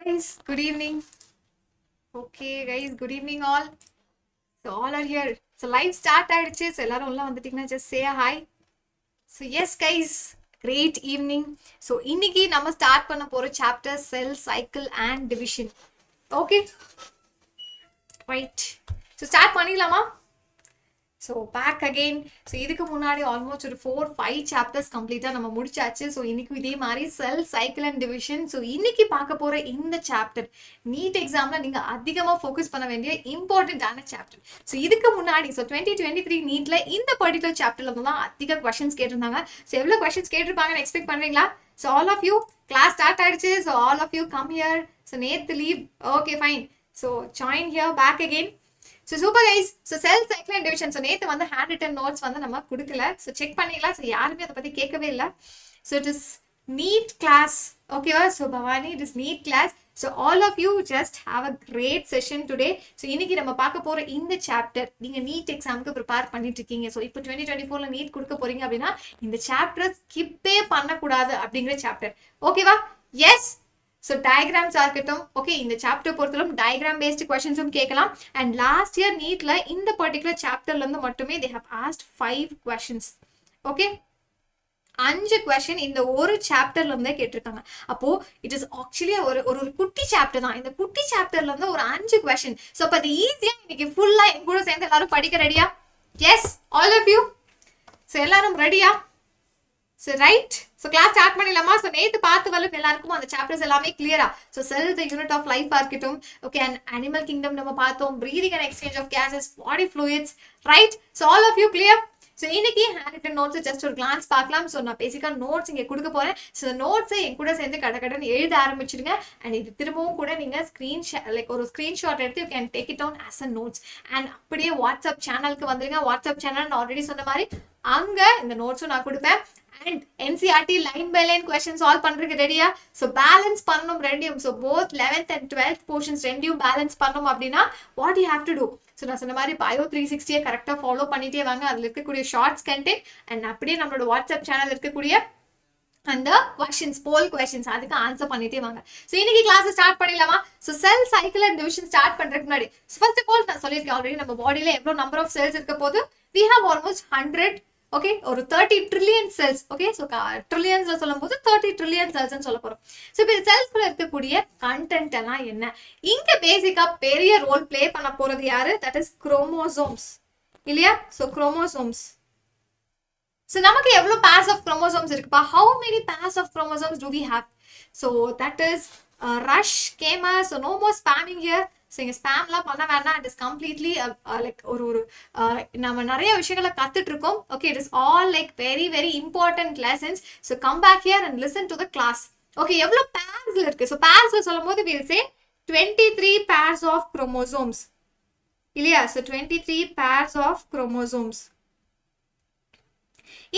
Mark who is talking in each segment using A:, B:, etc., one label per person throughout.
A: Guys, good evening. Okay, guys, good evening all. So all are here. So live start ஆயிடுச்சு. So எல்லாரும் உள்ள வந்துட்டீங்கன்னா just say a hi. So yes guys, great evening. So இன்னைக்கு நம்ம start பண்ண போற chapter cell cycle and division. Okay? Right. So start பண்ணிடலாமா? So back again. So இதுக்கு முன்னாடி almost ஒரு 4-5 chapters கம்ப்ளீட்டா நம்ம முடிச்சாச்சு. So இன்னைக்கு இதே மாதிரி cell cycle and division. So இன்னைக்கு பார்க்க போற இந்த chapter நீட் எக்ஸாம்ல நீங்க அதிகமா ஃபோக்கஸ் பண்ண வேண்டிய இம்பார்ட்டன்டான chapter. So இதுக்கு முன்னாடி so 2023 நீட்ல இந்த particular chapterல தான் அதிக questions கேட்டிருந்தாங்க. So எவ்வளவு questions கேட்டிருப்பாங்கன்னு எக்ஸ்பெக்ட் பண்றீங்களா? So all of you class start ஆயிடுச்சு. So all of you come here. So நேத்து leave. Okay fine. So join here back again. So super guys, so cell cycle and division. So நேத்து வந்து handwritten notes வந்து நம்ம கொடுக்கல. So check பண்ணிக்கலாம். So யாருமே அதை பத்தி கேட்கவே இல்லை. So it is neat class. Okay, so Bhavani, it is neat class. So all of you just have a great session today. So இன்னைக்கு நம்ம பார்க்க போற இந்த chapter நீங்க நீட் எக்ஸாமுக்கு ப்ரிப்பேர் பண்ணிட்டு இருக்கீங்க. So இப்போ 2024ல நீட் கொடுக்க போறீங்க அப்படின்னா இந்த சாப்டர் ஸ்கிப்பே பண்ணக்கூடாது அப்படிங்கிற சாப்டர். ஓகேவா? எஸ். So diagrams இருக்கட்டும். ஓகே, இந்த சாப்டர் பொறுத்தவரை diagram based questions கேட்கலாம். And last year நீட்ல இந்த particular chapterல இருந்து மட்டுமே they have asked 5 questions. Okay, 5 question இந்த ஒரு சாப்டர்ல இருந்தே கேட்டிருக்காங்க. அப்போ இட் இஸ் ஆக்சுவலி ஒரு குட்டி சாப்டர் தான். இந்த குட்டி சாப்டர்ல இருந்து ஒரு 5 question. சோ அப்ப அது ஈஸியா இன்னைக்கு ஃபுல்லா என் கூட சேர்ந்து எல்லாரும் படிக்க ரெடியா? Yes, all of you. So எல்லாரும் ரெடியா? So right, so class start பண்ணிடலாமா? So நேத்து பார்த்து வல்ல எல்லாருக்கும் அந்த chapters எல்லாமே clear-ஆ? So cell the unit of life இருக்கட்டும். Okay, and animal kingdom நம்ம பார்த்தோம். Breathing and exchange of gases, body fluids, right? So all of you clear? So இன்னைக்கு handwritten notes just ஒரு glance பார்க்கலாம். So நான் பேசிக்கா notes இங்க கொடுக்க போறேன். So notes என் கூட சேர்ந்து கடகடன்னு எழுத ஆரம்பிச்சிடுங்க. And இது திரும்பவும் கூட நீங்க ஒரு screenshot எடுத்து you can take it down as a notes. And அப்படியே வாட்ஸ்அப் சேனலுக்கு வந்துருங்க. வாட்ஸ்அப் சேனல் நான் ஆல்ரெடி சொன்ன மாதிரி அங்க இந்த நோட்ஸும் நான் கொடுப்பேன். And NCERT line by line questions solve பண்றதுக்கு ரெடியா? So balance பண்ணனும் ரெண்டையும். So both 11th and 12th portions ரெண்டையும் balance பண்ணனும் அப்படின்னா what you have to do? So நான் சொன்ன மாதிரி bio 360 கரெக்டா ஃபாலோ பண்ணிட்டே வாங்க. அதுல இருக்கக்கூடிய ஷார்ட்ஸ் கண்டென்ட் அண்ட் அப்படியே நம்மளோட வாட்ஸ்அப் சேனல் இருக்கக்கூடிய அந்த questions போல் questions அதுக்கு ஆன்சர் பண்ணிட்டே வாங்க. So இன்னைக்கு கிளாஸ் ஸ்டார்ட் பண்ணிடலாமா? So cell cycle and division start பண்றதுக்கு முன்னாடி so first of all நான் சொல்லிருக்கேன் ஆல்ரெடி நம்ம பாடியில எவ்வளவு நம்பர் ஆஃப் செல்ஸ் இருக்க போது we have almost 100 okay ஒரு 30 trillion cells. okay, so trillionsல சொல்லும்போது 30 trillion cells ன்னு சொல்ல போறோம். so இப்போ செல்ஸ்குள்ள இருக்கக்கூடிய கண்டென்ட் எல்லாம் என்ன? இங்க பேசிக்கா பெரிய ரோல் ப்ளே பண்ண போறது யாரு? that is chromosomes இல்லையா? so chromosomes. so நமக்கு எவ்வளவு pairs of chromosomes இருக்குப்பா? how many pairs of chromosomes do we have? so that is rush gamer. so no more spamming here. so இங்க ஸ்பாம்லாம் பண்ண வேண்டாம். it is completely like ஒரு நம்ம நிறைய விஷயங்களை கத்துட்டு இருக்கோம். okay, it is all like very very important lessons. so come back here and listen to the class. okay, எவ்வளவு pairsல இருக்கு? so pairsல சொல்லும்போது we'll say 23 pairs of chromosomes இல்லையா? so 23 pairs of chromosomes.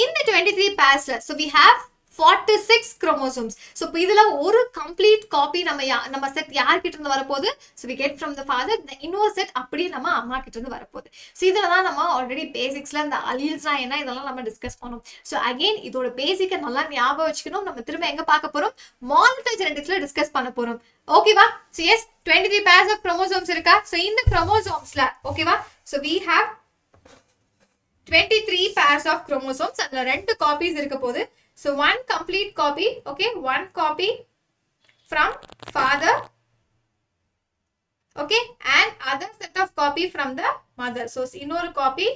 A: in the 23 pairs so we have 46 chromosomes. so இப்போ இதுல ஒரு complete copy நம்ம set யார்கிட்ட இருந்து வரப்போகுது? so we get from the father. the inverse set அப்படியே நம்ம அம்மா கிட்ட இருந்து வரப்போகுது. so இதுல தான் நம்ம ஆல்ரெடி பேசிக்ஸ்ல இந்த அலீல்ஸ்னா என்ன இதெல்லாம் நம்ம டிஸ்கஸ் பண்ணோம். so again இதோட பேசிக்கை நல்லா ஞாபகம் வச்சுக்கணும். நம்ம திரும்ப எங்க பார்க்க போறோம்? மாலிகுலர் ஜெனடிக்ஸ்ல டிஸ்கஸ் பண்ண போறோம். ஓகேவா? so yes, 23 pairs of chromosomes இருக்கா? so இந்த chromosomesல ஓகேவா? so we have 23 pairs of chromosomes. அதுல ரெண்டு காப்பீஸ் இருக்க போகுது. so one complete copy, okay, one copy from father, okay, and other set of copy from the mother. so இன்னொரு copy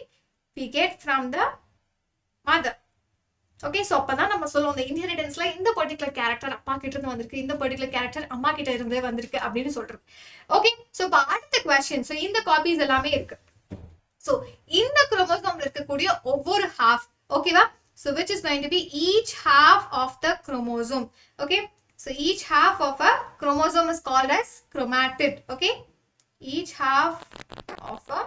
A: we get from the mother. Okay, so அப்பதான் நம்ம சொல்லுவோம் இந்த இன்ஹெரிடன்ஸ்ல இந்த பர்டிகுலர் கேரக்டர் அப்பா கிட்ட இருந்து வந்திருக்கு, இந்த பர்டிகுலர் கேரக்டர் அம்மா கிட்ட இருந்தே வந்திருக்கு அப்படின்னு சொல்றது. ஓகே, ஸோ இப்போ அடுத்த கொஸ்டின். ஸோ இந்த காப்பீஸ் எல்லாமே இருக்கு. ஸோ இந்த குரோமோசோம்ல இருக்கக்கூடிய ஒவ்வொரு ஹாஃப், ஓகேவா? So which is going to be each half of the chromosome. Okay, so each half of a chromosome is called as chromatid. Okay, each half of a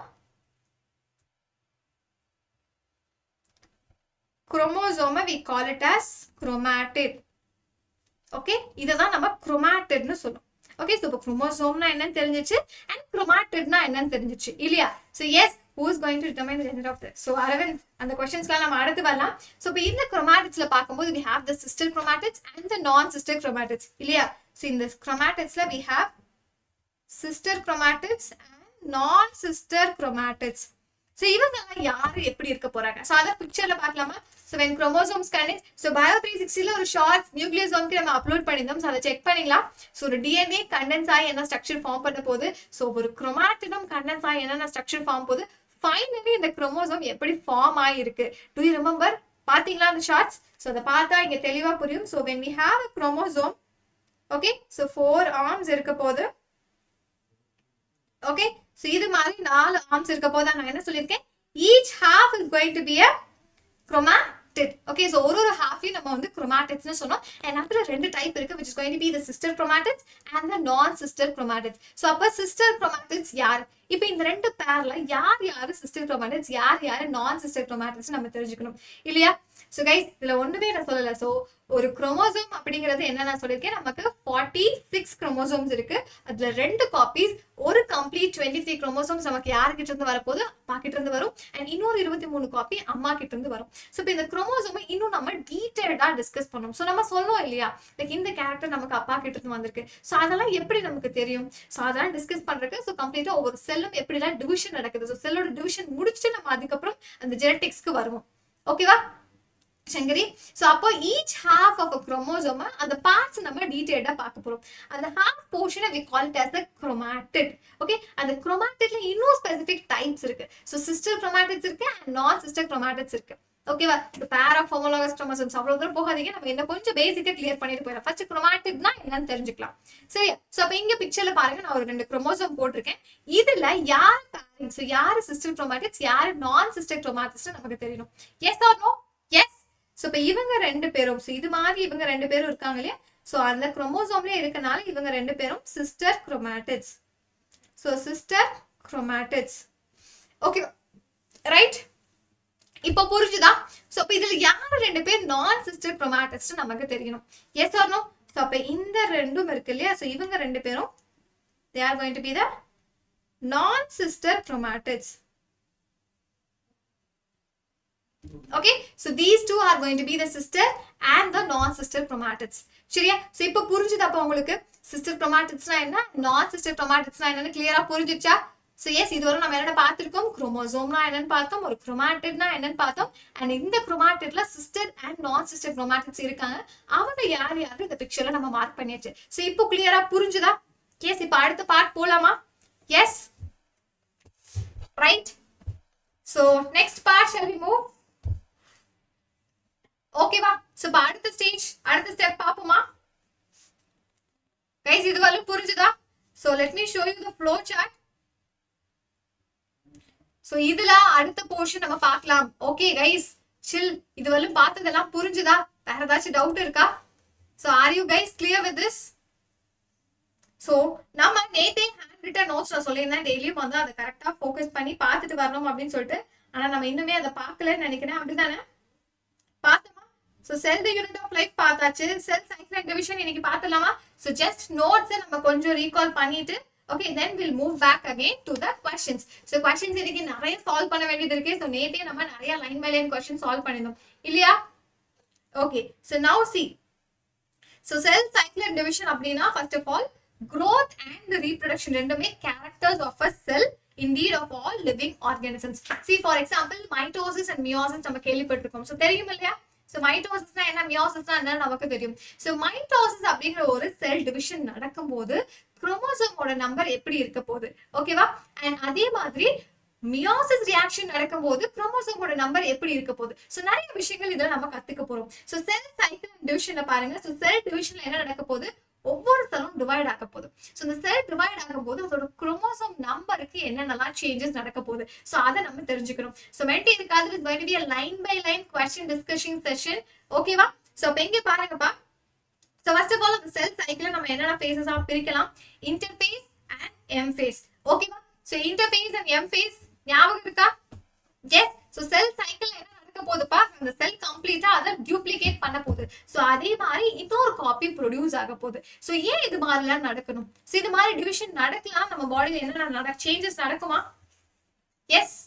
A: chromosome we call it as chromatid. Okay, இததான் நம்ம chromatid னு சொல்லுவோம். Okay, so இப்போ chromosome னா என்னன்னு தெரிஞ்சிச்சு and chromatid னா என்னன்னு தெரிஞ்சிச்சு இல்லையா? So yes, who is going to determine the gender of this? So Aravind, அந்த questions-லாம் நம்ம அடுத்து வரலாம். So இப்போ இந்த chromatids-ல பார்க்கும்போது we have the sister chromatids and the non-sister chromatids இல்லையா? So in this chromatids-ல we have sister chromatids and non-sister chromatids. So இவங்கெல்லாம் யாரு எப்படி இருக்க போறாங்க? So அத பிக்சர்ல பார்க்கலாமா? So when chromosomes condense, so bio 360ல ஒரு ஷார்ட் நியூக்ளியோசோம்க்கு நம்ம அப்லோட் பண்ணிருந்தோம். So அதை செக் பண்ணிக்கலாம். So ஒரு DNA கண்டென்ஸ் ஆகி என்ன ஸ்ட்ரக்சர் ஃபார்ம் பண்ண போகுது, so ஒரு குரோமாட்டிடும் கண்டென்ஸ் ஆகி என்ன ஸ்ட்ரக்சர் ஃபார்ம் போகுது, ஃபைனலி இந்த குரோமோசோம் எப்படி ஃபார்ம் ஆயிருக்கு. To you remember? பாத்தீங்களா அந்த ஷார்ட்ஸ்? So அதை பார்த்தா இங்க தெளிவா புரியும். So when we have a chromosome, okay, so 4 arms இருக்க போகுது. Okay, so இது மாதிரி 4 arms இருக்க போதா நான் என்ன சொல்லிருக்கேன், each half is going to be a chromatid. Okay, so ஒரு half-ஐயும் நம்ம வந்து chromatids னு சொன்னோம். and அதுல ரெண்டு டைப் இருக்கு, which is going to be the sister chromatids and the non-sister chromatids. so அப்ப sister chromatids யார்? இப்போ இந்த ரெண்டு பேர்ல யார் யாரு sister chromatids, யார் யாரு non-sister chromatids நம்ம தெரிஞ்சுக்கணும் இல்லையா? so guys, இதுல ஒண்ணுமே நான் சொல்லல. so ஒரு குரோமோசோம் அப்படிங்கிறது என்ன நான் சொல்லிருக்கேன், நமக்கு 46 குரோமோசோம்ஸ் இருக்கு. அதுல ரெண்டு காப்பீஸ், ஒரு கம்ப்ளீட் 23 குரோமோசோம்ஸ் நமக்கு யாருக்கிட்ட இருந்து வரப்போது, அப்பா கிட்ட இருந்து வரும். அண்ட் இன்னொரு 23 காப்பி அம்மா கிட்ட இருந்து வரும். ஸோ இப்போ இந்த குரோமோசோமை இன்னும் நம்ம டீடைல்டா டிஸ்கஸ் பண்ணோம். ஸோ நம்ம சொல்லுவோம் இல்லையா, லைக் இந்த கேரக்டர் நமக்கு அப்பா கிட்ட இருந்து வந்திருக்கு. ஸோ அதெல்லாம் எப்படி நமக்கு தெரியும்? ஸோ அதெல்லாம் டிஸ்கஸ் பண்றதுக்கு ஸோ கம்ப்ளீட்டா ஒவ்வொரு செல்லும் எப்படிலாம் டிவிஷன் நடக்குது, ஸோ செல்லோட டிவிஷன் முடிச்சுட்டு நம்ம அதுக்கப்புறம் அந்த ஜெனடிக்ஸ்க்கு வருவோம். ஓகேவா சங்கரி? சோ அப்போ each half of a chromosome அந்த பார்ட்ஸ் நம்ம டீடைலா பார்க்க போறோம். அந்த half portion we call it as the chromatid. Okay, அந்த chromatidல இன்னும் ஸ்பெசிபிக் டைப்ஸ் இருக்கு. சோ sister chromatids இருக்கு and non sister chromatids இருக்கு. ஓகேவா? the pair of homologous chromosomes அவ்வளவு தூரம் போகாதீங்க, நம்ம என்ன கொஞ்சம் பேசிக்கா கிளியர் பண்ணிட்டு போயிடலாம். ஃபர்ஸ்ட் chromatidனா என்னன்னு தெரிஞ்சுக்கலாம். சரியா? சோ அப்ப இங்க பிக்சர்ல பாருங்க, நான் ஒரு 2 குரோமோசோம் போட்டிருக்கேன். இதுல யார் பேரிங், சோ யார் sister chromatids, யார் non sister chromatids நமக்கு தெரியணும். yes or no? yes. So இப்ப இவங்க ரெண்டு பேரும், சோ இது மாதிரி இவங்க ரெண்டு பேரும் இருக்காங்க இல்லையா, சோ அந்த குரோமோசோம்லயே இருக்கனால இவங்க ரெண்டு பேரும் sister chromatids. So sister chromatids. Okay right? இப்போ புரிஞ்சுதா? சோ இப்ப இதுல யாரு ரெண்டு பேர் நான் சிஸ்டர் குரோமாட்டிட்ஸ் நமக்கு தெரியணும். S or no? சோ அப்ப இந்த ரெண்டும் இருக்கு இல்லையா, சோ இவங்க ரெண்டு பேரும் they are going to be the non sister chromatids. Okay, so these two are going to be the sister and the non-sister chromatids. சரியா? so இப்போ புரிஞ்சுதா அப்ப உங்களுக்கு sister chromatidsனா என்ன, non-sister chromatidsனா என்னன்னு கிளியரா புரிஞ்சிச்சா? so yes, இதுவரை நம்ம என்ன பார்த்திருக்கோம், குரோமோசோம்னா என்னன்னு பார்த்தோம், ஒரு குரோமாட்டிட்னா என்னன்னு பார்த்தோம். and இந்த குரோமாட்டிட்ல sister and non-sister chromatids இருக்காங்க. அவங்க யார் யாரு இந்த பிக்சர்ல நம்ம மார்க் பண்ணியாச்சு. so இப்போ கிளியரா புரிஞ்சுதா? yes, இப்போ அடுத்த பார்ட் போலாமா? yes, right? so next part shall we move? ஓகேவா? சோ அடுத்த ஸ்டேஜ், அடுத்த ஸ்டெப் பாப்போமா गाइस? இது வரைக்கும் புரிஞ்சுதா? So let me show you the flow chart. So இதுல அடுத்த போர்ஷன் நம்ம பார்க்கலாம். Okay guys, chill. இது வரைக்கும் பார்த்ததெல்லாம் புரிஞ்சுதா? வேற ஏதாச்சும் டவுட் இருக்கா? So are you guys clear with this? So நம்ம நேத்தே ஹேண்ட் ரிட்டன் நோட்ஸ் நான் சொல்லியிருந்தேன், டெய்லியும் வந்து அதை கரெக்டா ஃபோக்கஸ் பண்ணி பார்த்துட்டு வரணும் அப்படின்னு சொல்லிட்டு. ஆனா நம்ம இன்னுமே அதை பார்க்கலன்னு நினைக்கிறேன், அப்படிதானே? பார்த்தோமா? So cell the unit of life பார்த்தாச்சு, cell cycle and division இன்னைக்கு பார்த்தலாமா? So just notes நம்ம கொஞ்சம் recall பண்ணிட்டு, okay, then we'll move back again to the questions. So questions இன்னைக்கு நிறைய சால்வ் பண்ண வேண்டியது இருக்கு. So நேத்தே நம்ம நிறைய line by line question solve பண்ணினோம் இல்லையா? Okay, so now see. So cell cycle and division அப்படினா first of all growth and reproduction ரெண்டுமே characters of a cell, indeed of all living organisms. See for example mitosis and meiosis நம்ம கேள்விப்பட்டிருக்கோம். So தெரியும் இல்லையா? So mitosis na enna, meiosis na enna namakku theriyum. So mitosis அப்படிங்கற ஒரு cell division நடக்கும்போது குரோமோசோமோட number எப்படி இருக்க போகுது, ஓகேவா? and அதே மாதிரி மியோசிஸ் ரியாக்ஷன் நடக்கும்போது குரோமோசோமோட நம்பர் எப்படி இருக்க போகுது. ஸோ நிறைய விஷயங்கள் இதில் நம்ம கத்துக்க போறோம். ஸோ செல் சைக்கிள் டிவிஷன்ல பாருங்க. ஸோ செல் டிவிஷன்ல என்ன நடக்க போகுது, ஒவ்வொரு செல்லும் டிவைட் ஆக போகுது. ஸோ இந்த செல் டிவைட் ஆகும் போது அதோட குரோமோசோம் நம்பருக்கு என்னென்னலாம் சேஞ்சஸ் நடக்க போகுது, ஸோ அதை நம்ம தெரிஞ்சுக்கணும். ஸோ மென்டி இருக்காது, it's going to be a line by line question discussion session. ஓகேவா? ஸோ இப்போ இங்கே பாருங்கப்பா. ஸோ ஃபர்ஸ்ட் ஆஃப் ஆல் அந்த செல் சைக்கிளை நம்ம என்னென்ன ஃபேஸஸா பிரிக்கலாம், இன்டர்பேஸ் அண்ட் எம்ஃபேஸ். ஓகேவா? ஸோ இன்டர்பேஸ் அண்ட் எம்ஃபேஸ் ஞாபகம் இருக்கா? எஸ். ஸோ செல் சைக்கிள் என்ன நடக்க போகுதுப்பா, அந்த செல் கம்ப்ளீட்டா அதை டியூப்ளிகேட் பண்ண போகுது. ஸோ அதே மாதிரி இன்னொரு காப்பி ப்ரொடியூஸ் ஆக போகுது. ஸோ ஏன் இது மாதிரிலாம் நடக்கணும்? ஸோ இது மாதிரி டிவிஷன் நடக்கலாம், நம்ம பாடியில் என்னென்ன சேஞ்சஸ் நடக்குமா? Yes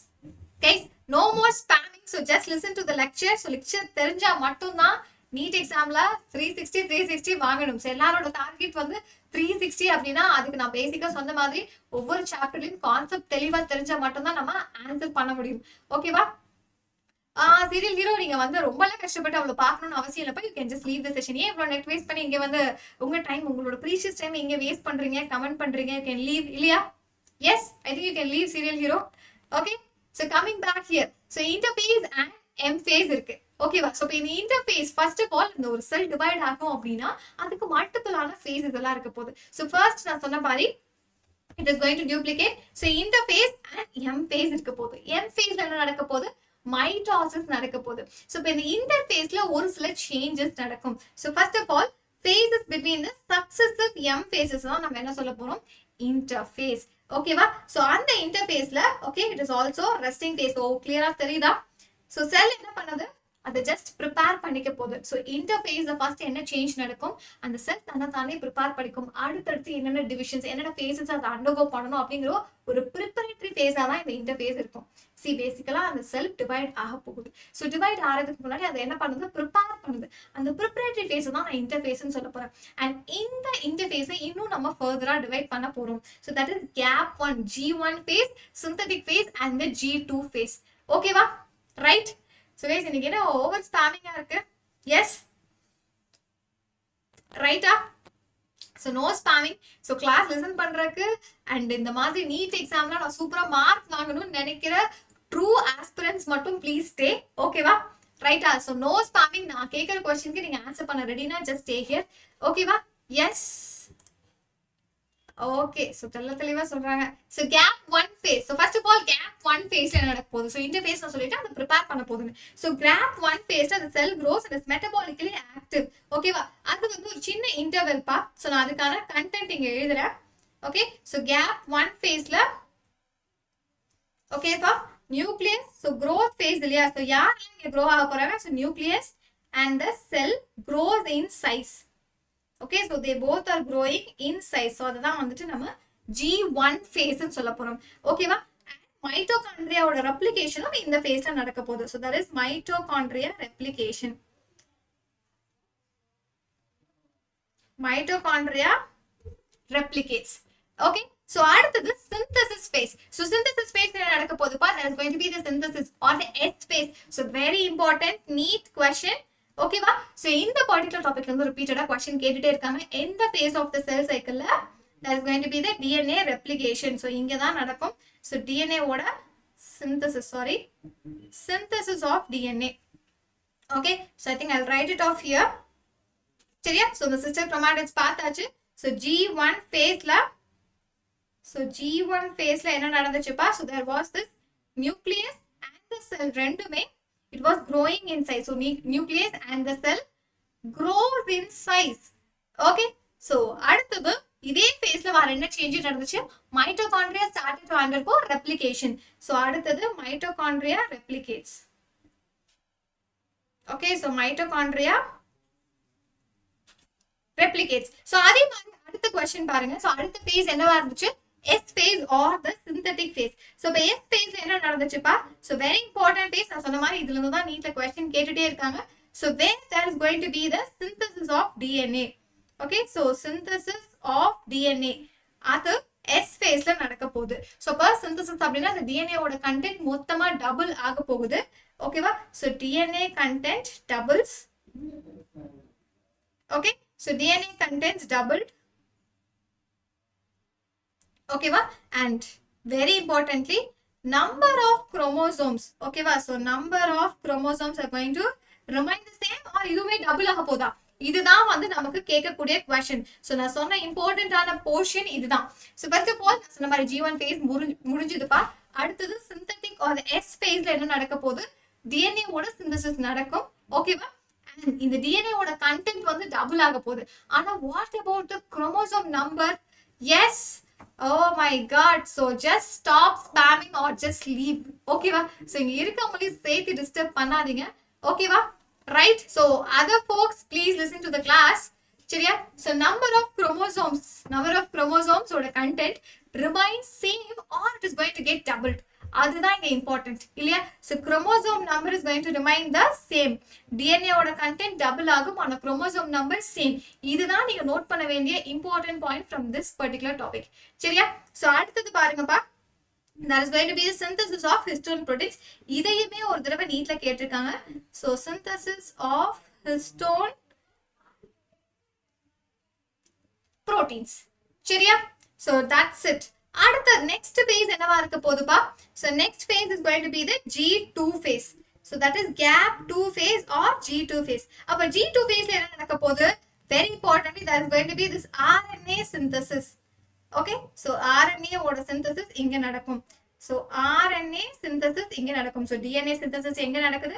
A: guys, no more spamming. So just listen to the lecture. So lecture தெரிஞ்சா மட்டும்தான் நீட் எக்ஸாம்ல 360 வாங்கணும். ஸோ எல்லாரோட டார்கெட் வந்து 360 அப்படின்னா அதுக்கு நான் பேசிக்கா சொன்ன மாதிரி ஒவ்வொரு சாப்டர்லயும் கான்செப்ட் தெளிவா தெரிஞ்சா மட்டும்தான் நம்ம ஆன்சர் பண்ண முடியும். ஓகேவா? சீரியல் ஹீரோ நீங்க வந்து ரொம்ப எல்லாம் கஷ்டப்பட்டு அவ்வளவு பார்க்கணும்னு அவசியம் இல்லப்பா. You can just leave the session. ஏன் இவ்வளவு நெட் வேஸ்ட் பண்ணி இங்க வந்து உங்க டைம், உங்களோட ப்ரீஷியஸ் டைம் இங்க வேஸ்ட் பண்றீங்க, கமெண்ட் பண்றீங்க. யூ கேன் லீவ் இல்லையா? Yes, I think you can leave serial hero. Okay, so coming back here. So interphase and M phase இருக்கு. ஓகேவா? ஸோ இப்போ இந்த இன்டர்பேஸ் ஃபர்ஸ்ட் ஆஃப் ஆல் இந்த ஒரு செல் டிவைட் ஆகும் அப்படின்னா அதுக்கு மல்டிபிளான ஃபேஸ் இதெல்லாம் இருக்க போகுது. ஸோ ஃபர்ஸ்ட் நான் சொன்ன மாதிரி it is going to duplicate. So interphase and M-phase இருக்க போகுது. M-phase என்ன நடக்க போகுது, mitosis நடக்க போகுது. So இப்போ இந்த interphaseல ஒரு சில changes நடக்கும். So first of all, phases between the successive M-phases தான் நம்ம என்ன சொல்ல போறோம், interphase. ஓகேவா? So அந்த interphaseல okay, it is also resting phase. So clear ஆ தெரியுதா? So cell என்ன பண்ணுது, அதை ஜஸ்ட் ப்ரிப்பேர் பண்ணிக்க போகுது. ஸோ இன்டர்ஃபேஸ்ல ஃபர்ஸ்ட் என்ன சேஞ்ச் நடக்கும், அந்த செல் தானே ப்ரிப்பேர் பண்ணிக்கும். அடுத்தடுத்து என்னென்ன டிவிஷன்ஸ், என்னென்ன ஃபேஸஸ் அதை அண்டர்கோ பண்ணணும் அப்படிங்கிற ஒரு ப்ரிப்பரேட்டரி ஃபேஸாக தான் இந்த இன்டர்ஃபேஸ் இருக்கும். சி பேசிக்கலா அந்த செல் டிவைட் ஆக போகுது. ஸோ டிவைட் ஆகிறதுக்கு முன்னாடி அதை என்ன பண்ணுது, ப்ரிப்பேர் பண்ணுது. அந்த ப்ரிப்பரேட்டரி ஃபேஸ் தான் நான் இன்டர்ஃபேஸ்ன்னு சொல்ல போறேன். அண்ட் இந்த இன்டர்ஃபேஸை இன்னும் நம்ம ஃபர்தரா டிவைட் பண்ண போறோம். So that is gap 1, G1 phase, synthetic phase and the G2 phase. ஓகேவா? ரைட். So guys, இன்னைக்கு என்ன ஓவர் ஸ்பாமிங்கா இருக்கு? எஸ், ரைட்டா? So no spamming. So class listen பண்றதுக்கு அண்ட் இந்த மாதிரி நீட் எக்ஸாம்ல நான் சூப்பரா மார்க் வாங்கணும்னு நினைக்கிற ட்ரூ ஆஸ்பிரன்ஸ் மட்டும் ப்ளீஸ் ஸ்டே. ஓகேவா? ரைட்டா? So no spamming. நான் கேட்குற கொஸ்டினுக்கு நீங்க ஆன்சர் பண்ண ரெடினா ஜஸ்ட் ஸ்டே ஹியர். ஓகேவா? எஸ். ஓகே, ஸோ தெளிவா சொல்றாங்க. So gap 1 phase. So first of all gap 1 ஃபேஸ்ல என்ன நடக்க போகுது, ஸோ இன்டர்ஃபேஸ் நான் சொல்லிட்டு அதை ப்ரிப்பேர் பண்ண போகுதுன்னு. ஸோ கேப் 1 ஃபேஸ்ல அந்த cell grows and is metabolically active. ஓகேவா? அது வந்து ஒரு சின்ன இன்டர்வெல் பா. ஸோ நான் அதுக்கான கண்டென்ட் இங்க எழுதுறேன். ஓகே, ஸோ கேப் 1 ஃபேஸ்ல ஓகேப்பா நியூக்ளியஸ். ஸோ க்ரோத் ஃபேஸ் இல்லையா? ஸோ யாரெல்லாம் இங்க க்ரோ ஆக போறாங்க, so nucleus and the cell grows in size. Okay, so they both are growing in size. So அதுதான் வந்துட்டு நம்ம G1 phase ன்னு சொல்ல போறோம். ஓகேவா? மைட்டோகாண்ட்ரியாவோட ரெப்ளிகேஷனும் இந்த ஃபேஸ்ல நடக்க போகுது. So that is mitochondria replication. Mitochondria replicates. Okay, so அடுத்தது synthesis phase. So synthesis phase என்ன நடக்க போகுதுப்பா, that is going to be the synthesis or the S phase. So very important neat question. ஓகேவா? சோ இந்த particular டாபிக்ல வந்து ரிப்பீட்டடா question கேட்டுட்டே இருக்காங்க. எந்த phase of the cell cycle that is going to be the DNA replication. So இங்க தான் நடக்கும். சோ DNA ஓட synthesis, synthesis of DNA. Okay, so I think I'll write it off here. சரியா? சோ the sister chromatids பார்த்தாச்சு. So G1 phaseல என்ன நடந்துச்சுப்பா, so there was this nucleus and the cell ரெண்டுமே it was growing in size. So nucleus and the cell grows in size. Okay, so அடுத்தது இதே ஃபேஸ்ல வேற என்ன change நடந்துச்சு, mitochondria started to undergo replication. So அடுத்தது mitochondria replicates. Okay, so mitochondria replicates. So அதே மாதிரி அடுத்த क्वेश्चन பாருங்க. So அடுத்த ஃபேஸ் என்னவா இருந்துச்சு, S phase or the synthetic phase. So இப்போ S phase என்ன நடந்துச்சுப்பா, so very important phase. நான் சொன்ன மாதிரி இதுல இருந்து தான் நீட்ல question கேட்டுட்டே இருக்காங்க. So where there is going to be the synthesis of DNA. Okay, so synthesis of DNA அது S phaseல நடக்க போகுது. So இப்போ synthesis அப்படின்னா அந்த DNA ஓட content மொத்தமா double ஆக போகுது. ஓகேவா? So DNA content doubles. Okay, so DNA contents doubled. ஓகேவா? And very importantly number of chromosomes. Okay va? So number of chromosomes are going to remain the same or இதுவே double ஆக போதா? இதுதான் வந்து நமக்கு கேட்கக்கூடிய question. So நான் சொன்ன இம்பார்ட்டன்டான போர்ஷன் இதுதான். So first of all நான் சொன்ன மாதிரி G1 phase முடிஞ்சுதுப்பா. அடுத்தது synthetic or the S phaseல என்ன நடக்க போகுது? DNA ஓட synthesis நடக்கும். ஓகேவா? And இந்த DNA ஓட content வந்து double ஆக போகுது. ஆனா what about the chromosome number? Yes. Oh my god. So just stop spamming or just leave. Okay va? So இங்க இருக்கவங்களையும் சேர்த்து disturb பண்ணாதீங்க. Okay va? Right? So other folks please listen to the class. சரியா? So number of chromosomes ஓட content remains same or it is going to get doubled. அதுதான் இங்க important இல்லையா? So chromosome number is going to remain the same. DNA ஓட content double ஆகும் ஆனா chromosome number same. இதுதான் நீங்க நோட் பண்ண வேண்டிய important point from this particular topic. சரியா? So அடுத்தது பாருங்கப்பா. That is going to be the synthesis of histone proteins. இதையுமே ஒரு தடவை நீட்ல கேட்டிருக்காங்க. So synthesis of histone proteins. சரியா? So that's it. அடுத்த next phase என்னவா இருக்க போகுதுப்பா? So next phase is going to be the G2 phase. So that is gap 2 phase or G2 phase. அப்ப G2 phaseல என்ன நடக்க போகுது? Very importantly that is going to be this RNA synthesis. Okay? So RNA ஓட synthesis இங்க நடக்கும். So RNA synthesis இங்க நடக்கும். So DNA synthesis எங்க நடக்குது?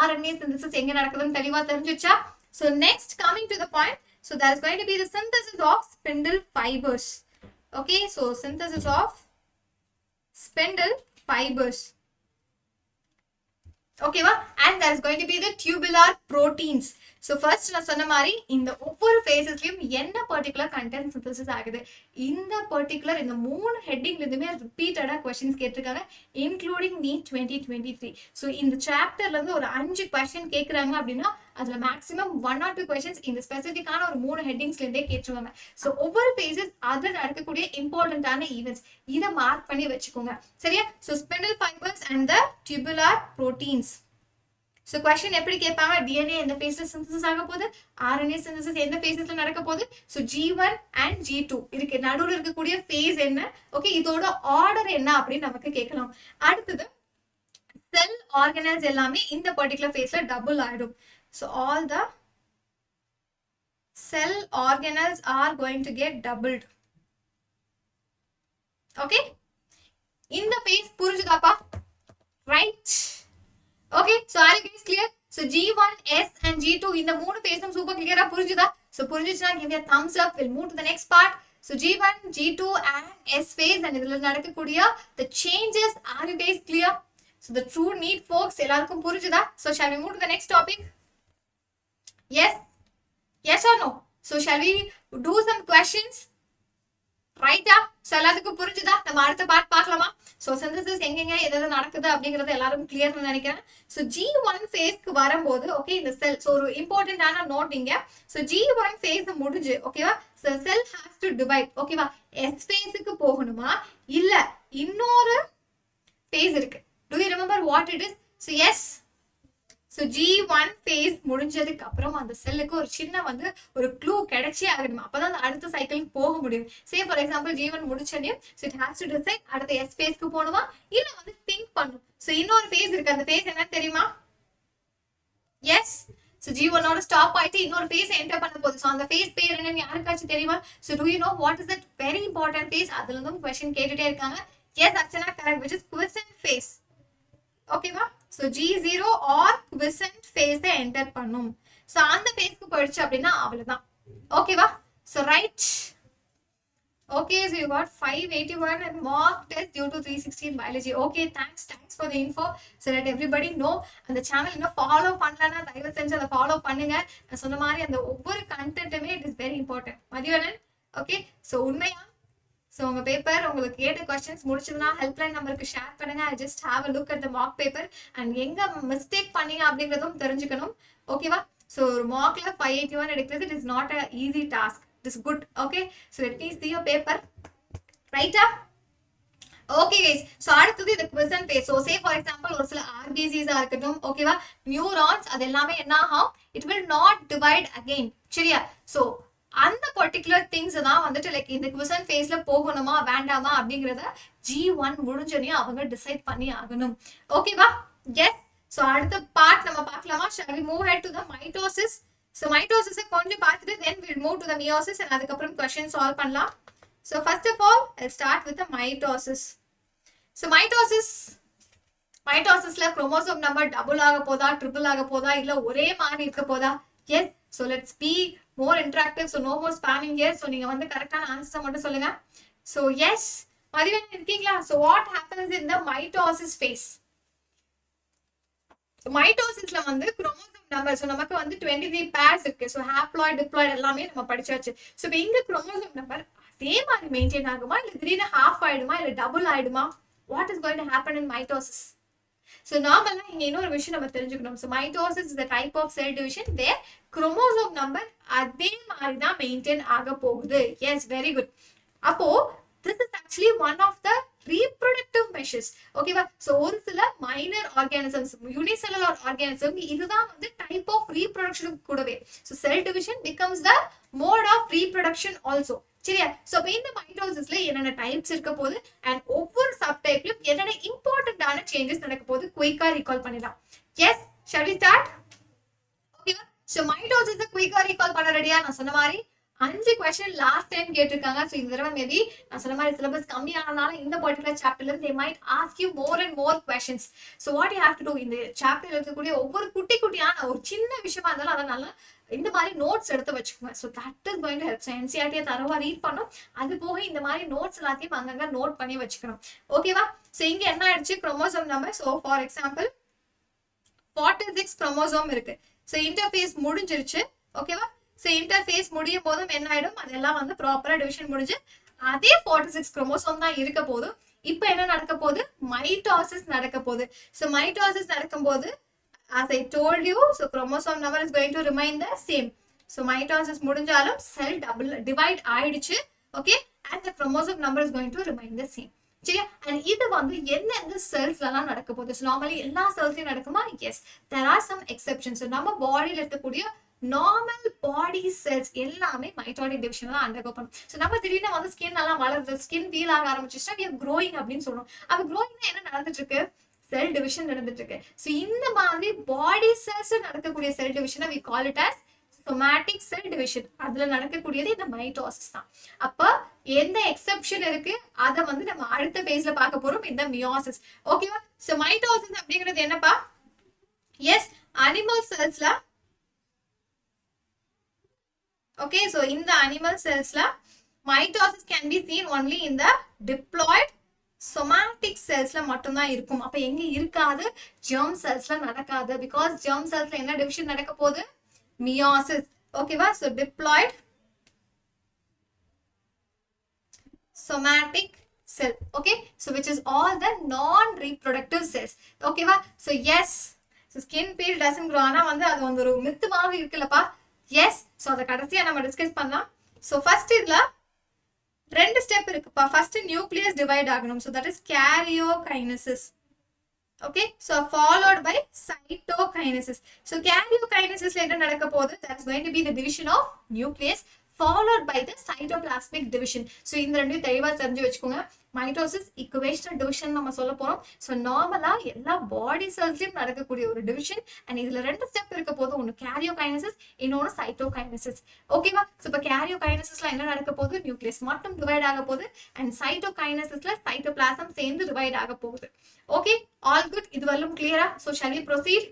A: RNA synthesis எங்க நடக்குதுன்னு தெளிவா தெரிஞ்சுச்சா? So next coming to the point. So that is going to be the synthesis of spindle fibers. Okay, so synthesis of spindle fibers. Okay va? And that is going to be the tubular proteins. So first நான் சொன்ன மாதிரி இந்த ஒவ்வொரு phaseஸ்லயும் என்ன particular content synthesis ஆகுது? இந்த particular இந்த மூணு headingல இருந்துமே repeatedா questions கேட்டிருக்காங்க including NEET 2023. So இந்த chapterல இருந்து ஒரு 5 question கேக்குறாங்க அப்படின்னா அதுல maximum 1 or 2 questions இந்த ஸ்பெசிபிக்கான ஒரு மூணு headingsல இருந்தே கேட்டுருவாங்க. So ஒவ்வொரு phases அதுல நடக்கக்கூடிய இம்பார்ட்டன்டான ஈவென்ட்ஸ் இதை மார்க் பண்ணி வச்சுக்கோங்க. சரியா? So spindle fibers and the tubular proteins. So question எப்படி கேட்பாங்க? DNA எந்த phaseல synthesis ஆக போகுது? RNA synthesis எந்த phaseல நடக்க போகுது? So G1 and G2 இதுக்கு நடுவுல இருக்கக்கூடிய phase என்ன? ஓகே, இதோட ஆர்டர் என்ன அப்படின்னு நமக்கு கேட்கலாம். அடுத்தது செல் ஆர்கனல்ஸ் எல்லாமே இந்த பர்டிகுலர் phase ல டபுள் ஆயிடும். So all the cell organelles are going to get doubled. Okay? இந்த phase புரிஞ்சுதாப்பா? Right? Okay, so are you guys clear? So G1, S and G2 இந்த மூணு phase super clear புரிஞ்சுதா? So புரிஞ்சுச்சுனா give me a thumbs up. We'll move to the next part. So G1, G2 and S phase and இதுல நடக்கக்கூடிய the changes, are you guys clear? So the true need folks எல்லாருக்கும் புரிஞ்சுதா? So shall we move to the next topic? Yes? Yes or no? So shall we do some questions? ரைட்டா? So எல்லாத்துக்கும் புரிஞ்சுதா? நம்ம அடுத்த part பார்க்கலாமா? So synthesis எங்கெங்க எது நடக்குது அப்படிங்கறது எல்லாரும் கிளியர்னு நினைக்கிறேன். சோ G1 ஃபேஸ்க்கு வரும்போது ஓகே இந்த செல் சோ ஒரு இம்பார்ட்டன்ட்டான நோட் இங்க. சோ G1 ஃபேஸ் முடிஞ்சு ஓகேவா? So sell has to divide ஓகேவா? S ஃபேஸ்க்கு போகணுமா இல்ல இன்னொரு ஃபேஸ் இருக்கு. Do you remember what it is? So yes. So G1 phase முடிஞ்சதுக்கு அப்புறம் அந்த செல்லுக்கு ஒரு சின்ன வந்து ஒரு க்ளூ கிடைச்சே ஆகணும். அப்பதான் அடுத்த சைக்கிளுக்கு போக முடியும். Say for example G1 முடிச்சனே so it has to decide அடுத்த S phase-க்கு போணுமா இல்ல வந்து think பண்ணும். So இன்னொரு phase இருக்கு. அந்த phase என்னன்னு தெரியுமா? Yes. So G1 ஓட ஸ்டாப் ஆயிட்டு இன்னொரு phase என்டர் பண்ண போகுது. So அந்த phase பேர் என்னன்னு யாருக்காச்சும் தெரியுமா? So do you know what is that very important phase? அதுல இருந்தும் question கேட்டுட்டே இருக்காங்க. Yes, Archana, correct, which is quiescent phase. ஓகேவா? So G0 or quiescent phase enter பண்ணும். So அந்த phaseக்கு போயிடுச்சு அப்படின்னா அவ்வளவுதான். ஓகேவா? So right. Okay, so you got 581 and mock test due to 316 biology. Okay, thanks for the info so that everybody know. அந்த channel இன்னும் follow பண்ணலன்னா தயவு செஞ்சு அதை ஃபாலோ பண்ணுங்க. நான் சொன்ன மாதிரி அந்த ஒவ்வொரு கண்டென்ட்டுமே it is very important. Mathivanan okay. So உண்மையா ஸோ உங்கள் பேப்பர் உங்களுக்கு கேட்ட கொஸ்டின்ஸ் முடிச்சதுன்னா ஹெல்ப்லைன் நம்பருக்கு ஷேர் பண்ணுங்க. I just have a look at the mark paper and எங்கே மிஸ்டேக் பண்ணீங்க அப்படிங்கிறதும் தெரிஞ்சுக்கணும். ஓகேவா? ஸோ ஒரு மார்க்ல 581 எடுக்கிறது it is not a easy task. It is good. Okay, so let me see your paper. ரைட்டா? ஓகே கைஸ், ஸோ அடுத்தது இந்த quiescent phase. So say for example ஒரு சில ஆர்பிசிஸா இருக்கட்டும் ஓகேவா, நியூரான்ஸ் அது எல்லாமே என்ன ஆகும்? It will not divide again. சரியா? ஸோ அந்த பர்டிகுலர் திங்ஸ் தான் வந்துட்டு லைக் இந்த குவசன் ஃபேஸ்ல போகணுமா வேண்டாமா அப்படிங்கறத G1 முடிஞ்சோடனே அவங்க டிசைட் பண்ணி ஆகணும். ஓகேவா? எஸ். சோ அடுத்த பார்ட் நம்ம பார்க்கலாமா? shall we move ahead to the mitosis? So mitosis கொஞ்சம் பார்த்துட்டு then we'll move to the meiosis and அதுக்கப்புறம் question solve பண்ணலாம். So first of all, I'll start with the mitosis. So mitosisல chromosome number double ஆக போதா triple ஆக போதா இல்ல ஒரே மாதிரி இருக்க போதா? Yes. So let's be more interactive. So no more spamming here. So நீங்க வந்து கரெக்டான ஆன்சர் மட்டும் சொல்லுங்க. So yes. மதிவன் இருக்கீங்களா? So what happens in the mitosis phase? So mitosisல வந்து chromosome number so நமக்கு வந்து 23 pairs இருக்கு. So haploid diploid எல்லாமே நம்ம படிச்சாச்சு. So இங்க chromosome number அதே மாதிரி மெயின்டைன் ஆகுமா இல்ல திடீர்னு half ஆயிடுமா இல்ல double ஆயிடுமா? What is going to happen in mitosis? So நார்மலா இங்க இன்னொரு விஷயம் நம்ம தெரிஞ்சுக்கணும். So mitosis is the type of cell division where chromosome number அதே மாதிரி தான் மெயின்டைன் ஆக போகுது. Yes, very good. அப்போ this is actually one of the reproductive measures. ஓகேவா? So ஒரு சில minor organisms, unicellular organism இதுதான் வந்து type of reproduction கூடவே. So cell division becomes the mode of reproduction also. சரியா? So இந்த மைட்டோசிஸ்ல என்னென்ன டைப்ஸ் இருக்க போகுது and ஒவ்வொரு சப்டைப்லயும் என்னென்ன இம்பார்ட்டன்டான சேஞ்சஸ் நடக்க போகுது குயிக்கா ரீகால் பண்ணிடலாம். Yes, shall we start? ஓகேவா? So மைட்டோசிஸை குயிக்கா ரீகால் பண்ண ரெடியா? நான் சொன்ன மாதிரி 5 கொஸ்டின் லாஸ்ட் டைம் கேட்டிருக்காங்க. ஸோ இந்த தடவை மேபி நான் சொன்ன மாதிரி சிலபஸ் கம்மியானனால இந்த பர்டிகுலர் சாப்டர்ல they might ask you more and more questions. So what you have to do, இந்த சாப்டர்ல இருக்கக்கூடிய ஒவ்வொரு குட்டி குட்டியான ஒரு சின்ன விஷயமா இருந்தாலும் அதை நல்லா இந்த மாதிரி நோட்ஸ் எடுத்து வச்சுக்கோங்க. So that is going to help. So என்சிஆர்டியை தரவா ரீட் பண்ணும், அது போக இந்த மாதிரி நோட்ஸ் எல்லாத்தையும் அங்கங்க நோட் பண்ணி வச்சுக்கணும். ஓகேவா? ஸோ இங்க என்ன ஆயிடுச்சு chromosome number. So for example 46 chromosome இருக்கு. ஸோ இன்டர்ஃபேஸ் முடிஞ்சிருச்சு. ஓகேவா? ஸோ இன்டர்ஃபேஸ் முடியும் போதும் என்ன ஆயிடும், அதெல்லாம் வந்து ப்ராப்பரா டிவிஷன் முடிஞ்சு அதே 46 குரோமோசோம் தான் இருக்க போதும். இப்போ என்ன நடக்க போகுது, மைட்டோசிஸ் நடக்க போகுது. ஸோ மைட்டோசிஸ் நடக்கும்போது as I told you, so chromosome number is going to remain the same. So mitosis முடிஞ்சாலும் cell double divide ஆயிடுச்சு. Okay, and the chromosome number is going to remain the same. சரியா? and இது வந்து எந்தெந்த செல்ஸ்லாம் நடக்க போகுது. So normally எல்லா செல்ஸ்லயும் நடக்குமா? Yes, there are some exceptions. So நம்ம பாடியில இருக்கக்கூடிய நார்மல் பாடி செல்ஸ் எல்லாமே மைட்டோடிக் டிவிஷன் தான் அண்டர்கோ பண்ணும். ஸோ நம்ம திடீர்னு வந்து ஸ்கின் எல்லாம் வளருது, ஸ்கின் பீல் ஆக ஆரம்பிச்சிச்சுன்னா we are growing அப்படின்னு சொல்றோம். அப்ப growing என்ன நடந்துட்டு இருக்கு, செல் டிவிஷன் நடந்துட்டு இருக்கு. ஸோ இந்த மாதிரி பாடி செல்ஸ் நடக்கக்கூடிய செல் டிவிஷனை we call it as somatic cell division. அதுல நடக்கக்கூடியது இந்த மைட்டோசிஸ் தான். அப்ப எந்த எக்ஸெப்ஷன் இருக்கு அதை வந்து நம்ம அடுத்த பேஜ்ல பார்க்க போறோம், இந்த மியோசிஸ். ஓகேவா? ஸோ மைட்டோசிஸ் அப்படிங்கிறது என்னப்பா? எஸ், அனிமல் செல்ஸ்ல. Okay, so in the animal cells la mitosis can be seen only in the diploid somatic cells la mattum da irukum. appo enga irukadu, germ cells la nadakadu, because germ cells la enna division nadakka podhu, meiosis. Okay va? So diploid somatic cell. Okay, so which is all the non reproductive cells. Okay va? So yes, so skin peel doesn't grow ana vandu adu vandu oru myth maari irukilla. Yes, so அத கடைசியா நம்ம discuss பண்ணலாம். So first இதுல ரெண்டு step இருக்குப்பா. First nucleus divide ஆகணும். So that is karyokinesis. Okay, so followed by cytokinesis. So karyokinesis என்ன நடக்க போகுது, that's going to be the division of nucleus followed by the cytoplasmic division. So இந்த ரெண்டையும் தெளிவா தெரிஞ்சு வச்சுக்கோங்க. மைட்டோசிஸ் இக்குவேஷனல் டிவிஷன் நம்ம சொல்ல போறோம். ஸோ நார்மலா எல்லா பாடி செல்ஸ்லயும் நடக்கக்கூடிய ஒரு டிவிஷன். அண்ட் இதுல ரெண்டு ஸ்டெப் இருக்க போது, ஒன்னு கேரியோகைனசிஸ், இன்னொன்னு சைட்டோகைனசிஸ். ஓகேவா? ஸோ இப்போ கேரியோகைனசிஸ்ல என்ன நடக்க போகுது, நியூக்ளியஸ் மட்டும் டிவைட் ஆக போகுது. அண்ட் சைட்டோகைனசிஸ்ல சைட்டோபிளாசம் சேர்ந்து டிவைட் ஆக போகுது. Okay, all good? இது வரலும் கிளியரா? So shall we proceed?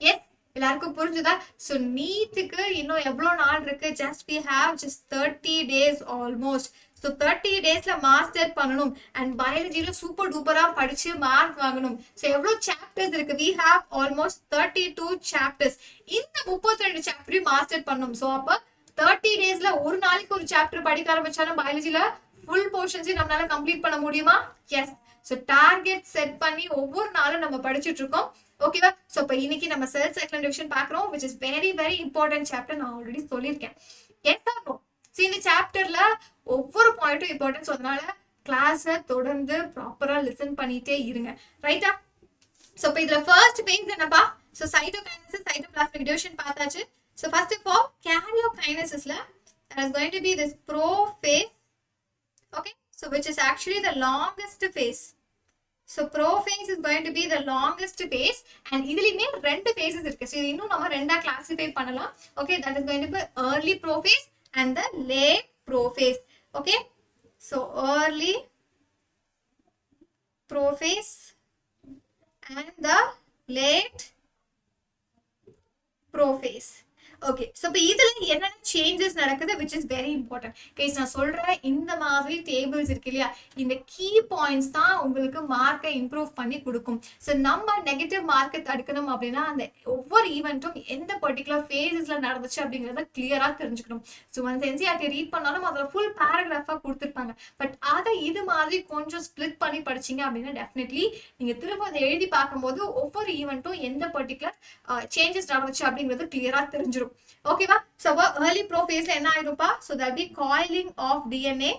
A: Yes, எல்லாருக்கும் புரிஞ்சுதா? ஸோ நீட்டுக்கு இன்னும் எவ்வளோ நாள் இருக்கு? Just we have just 30 days almost. So 30 daysல மாஸ்டர் பண்ணணும். அண்ட் பயாலஜியில சூப்பர் டூப்பரா படிச்சு மார்க் வாங்கணும். ஸோ எவ்வளோ சாப்டர்ஸ் இருக்கு? we have almost 32 chapters. இந்த 32 சாப்டரையும் மாஸ்டர் பண்ணணும். ஸோ அப்போ 30 daysல ஒரு நாளைக்கு ஒரு சாப்டர் படிக்க ஆரம்பிச்சாலும் பயாலஜியில ஃபுல் போர்ஷன்ஸையும் நம்மளால கம்ப்ளீட் பண்ண முடியுமா? எஸ். ஸோ டார்கெட் செட் பண்ணி ஒவ்வொரு நாளும் நம்ம படிச்சுட்டு இருக்கோம். ஓகேவா? ஸோ இப்போ இன்னைக்கு நம்ம செல் சைக்கிள் டிவிஷன் பார்க்குறோம், which is very very important chapter. நான் ஆல்ரெடி சொல்லியிருக்கேன். Yes or no? ஸோ இந்த சாப்டர்ல ஒவ்வொரு பாயிண்ட்டும் இம்பார்ட்டன்ஸ், அதனால கிளாஸை தொடர்ந்து ப்ராப்பரா லிசன் பண்ணிட்டே இருங்க. ரைட்டா? ஸோ இப்போ இதுல ஃபர்ஸ்ட் பேஜ் என்னப்பா? ஸோ சைட்டோகைனசிஸ், சைட்டோபிளாஸ்மிக் டிவிஷன் பார்த்தாச்சு. ஸோ ஃபர்ஸ்ட் ஆஃப் ஆல் கேரியோகைனசிஸ்ல That is going to be this prophase. Okay, so which is actually the longest phase. So prophase is going to be the longest phase, and இதுலயுமே ரெண்டு phases இருக்கு. So இது இன்னும் நம்ம ரெண்டா classify பண்ணலாம். Okay, that is going to be early prophase and the late prophase. Okay, so early prophase and the late prophase. Okay, so இப்போ இதுல என்னென்ன changes நடக்குது which is very important. guys நான் சொல்றேன் இந்த மாதிரி tables இருக்கு இல்லையா, இந்த key points தான் உங்களுக்கு மார்க்கை இம்ப்ரூவ் பண்ணி கொடுக்கும். ஸோ நம்ம நெகட்டிவ் மார்க்கை தடுக்கணும் அப்படின்னா அந்த ஒவ்வொரு ஈவெண்ட்டும் எந்த பர்டிகுலர் ஃபேஸஸ்ல நடந்துச்சு அப்படிங்கிறத கிளியரா தெரிஞ்சுக்கணும். ஸோ ஒன்ஸ் என்சிஆர்டி ரீட் பண்ணாலும் அதில் ஃபுல் பேராகிராஃபா கொடுத்துருப்பாங்க. பட் அதை இது மாதிரி கொஞ்சம் ஸ்பிளிட் பண்ணி படிச்சீங்க அப்படின்னா டெஃபினெட்லி நீங்க திரும்ப அதை எழுதி பார்க்கும்போது ஒவ்வொரு ஈவெண்ட்டும் எந்த பர்டிகுலர் சேஞ்சஸ் நடந்துச்சு அப்படிங்கிறது கிளியரா தெரிஞ்சிடும். ஓகேவா? சோ early prophase என்ன ஆயிருப்பா? so that be coiling of DNA.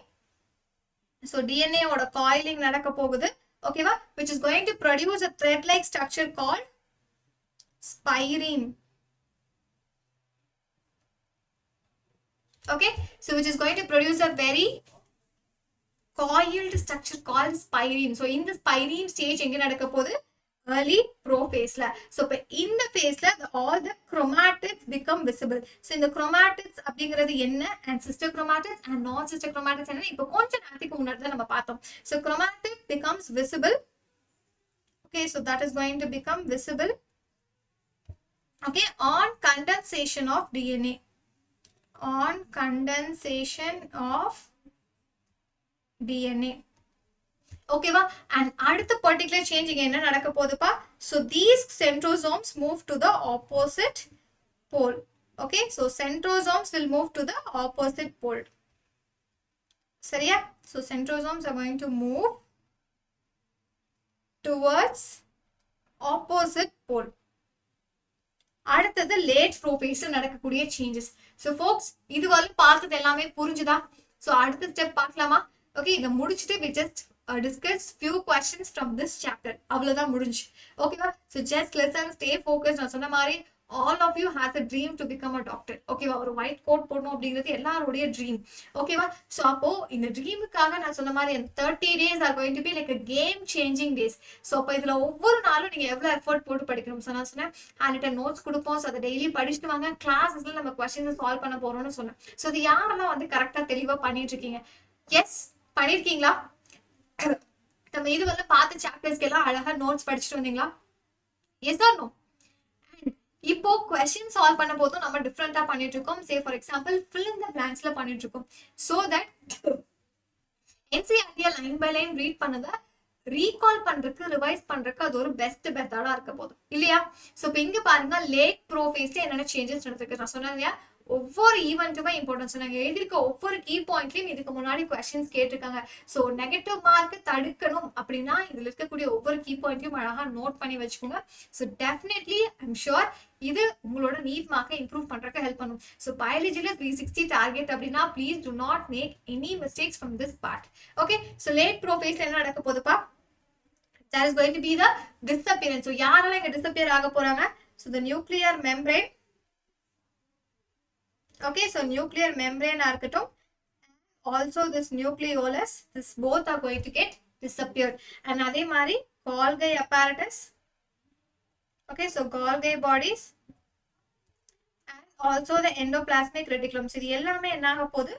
A: so DNA ஓட coiling நடக்க போகுது. ஓகேவா? which is going to produce a thread like structure called spireme. okay, so which is going to produce a very coiled structure called spireme. so in the spireme stage எங்க நடக்க போகுது? early prophase la. so in the phase la all the chromatids become visible. so in the chromatids அப்படிங்கிறது என்ன, and sister chromatids and non sister chromatids என்ன இப்போ கொஞ்ச நேரத்துக்கு முன்னாடி தான் நம்ம பார்த்தோம். so chromatid becomes visible. okay, so that is going to become visible, okay, on condensation of DNA. on condensation of DNA. ஓகேவா? அண்ட் அடுத்த பர்டிகுலர் சேஞ்ச் இங்க என்ன நடக்க போகுதுப்பா? so these centrosomes move to the opposite pole. okay, so centrosomes will move to the opposite pole. சரியா? so centrosomes are going to move towards opposite pole. அடுத்தது late ப்ரோபேஸ்ல நடக்கக்கூடிய changes. so folks இதுவரை பார்த்தது எல்லாமே புரிஞ்சுதா? so அடுத்த step பார்க்கலாமா? okay, இத முடிச்சிட்டு we just discuss few questions from this chapter. அவ்வளவுதான் முடிஞ்சு. ஓகேவா? so just listen, stay focused. நான் சொன்ன மாதிரி all of you has a dream to become a doctor. ஓகேவா? ஒரு ஒயிட் கோட் போடணும் அப்படிங்கிறது எல்லாரோடைய ட்ரீம். ஓகேவா? so அப்போ இந்த ட்ரீமுக்காக நான் சொன்ன மாதிரி 30 days are going to be like a game changing days. so அப்போ இதுல ஒவ்வொரு நாளும் நீங்க எவ்வளவு எஃபர்ட் போட்டு படிக்கணும். so நான் சொன்னேன் ஹேண்ட் நோட்ஸ் கொடுப்போம். so அதை டெய்லி படிச்சுட்டு வாங்க. கிளாஸஸ்ல நம்ம கொஸ்டின்ஸ் சால்வ் பண்ண போறோம்னு சொன்னேன். so இது யாரெல்லாம் வந்து கரெக்டா தெளிவா பண்ணிட்டு இருக்கீங்க? எஸ் பண்ணிருக்கீங்களா? நம்ம இது வந்து பார்த்த சாப்டர்ஸ்க்கு எல்லாம் அழகா நோட்ஸ் படிச்சுட்டு வந்தீங்களா? Yes or no? இப்போ கொஸ்டின் சால்வ் பண்ண போதும் நம்ம டிஃப்ரெண்டா பண்ணிட்டு இருக்கோம். Say for example fill in the blanksல பண்ணிட்டு இருக்கோம். so that NCERT line by line read பண்ணத ரீகால் பண்றதுக்கு ரிவைஸ் பண்றதுக்கு அது ஒரு பெஸ்ட் மெத்தடா இருக்க போதும் இல்லையா? சோ இப்போ இங்க பாருங்க லேட் ப்ரோஃபேஸ்ல என்னென்ன சேஞ்சஸ் நடந்திருக்கு நான் சொன்னேன் இல்லையா? ஒவ்வொரு ஈவெண்ட்டுமே இம்பார்ட்டன்ஸ். நாங்க எழுதிருக்க ஒவ்வொரு கீ பாயிண்ட்லயும் இதுக்கு முன்னாடி கொஸ்டின்ஸ் கேட்டிருக்காங்க. சோ நெகட்டிவ் மார்க் தடுக்கணும் அப்படின்னா இதுல இருக்கக்கூடிய ஒவ்வொரு கீ பாயிண்ட்டையும் அழகா நோட் பண்ணி வச்சுக்கோங்க. சோ டெஃபினெட்லி ஐம் ஷுர் இது உங்களோட நீட் மார்க்கை இம்ப்ரூவ் பண்றதுக்கு ஹெல்ப் பண்ணும். சோ பயாலஜில 360 டார்கெட் அப்படின்னா please do not make any mistakes from this part. Okay, so late ப்ரோஃபேஸ்ல என்ன நடக்க போகுதுப்பா? that is going to be the disappearance. so யாரெல்லாம் இங்க disappear ஆக போறாங்க? so the nuclear membrane. okay, so nuclear membrane இருக்கட்டும், also this nucleolus, this both are going to get disappeared. and அதே மாதிரி Golgi apparatus. okay, so Golgi bodies and also the endoplasmic reticulum. இது எல்லாமே என்ன ஆக போகுது?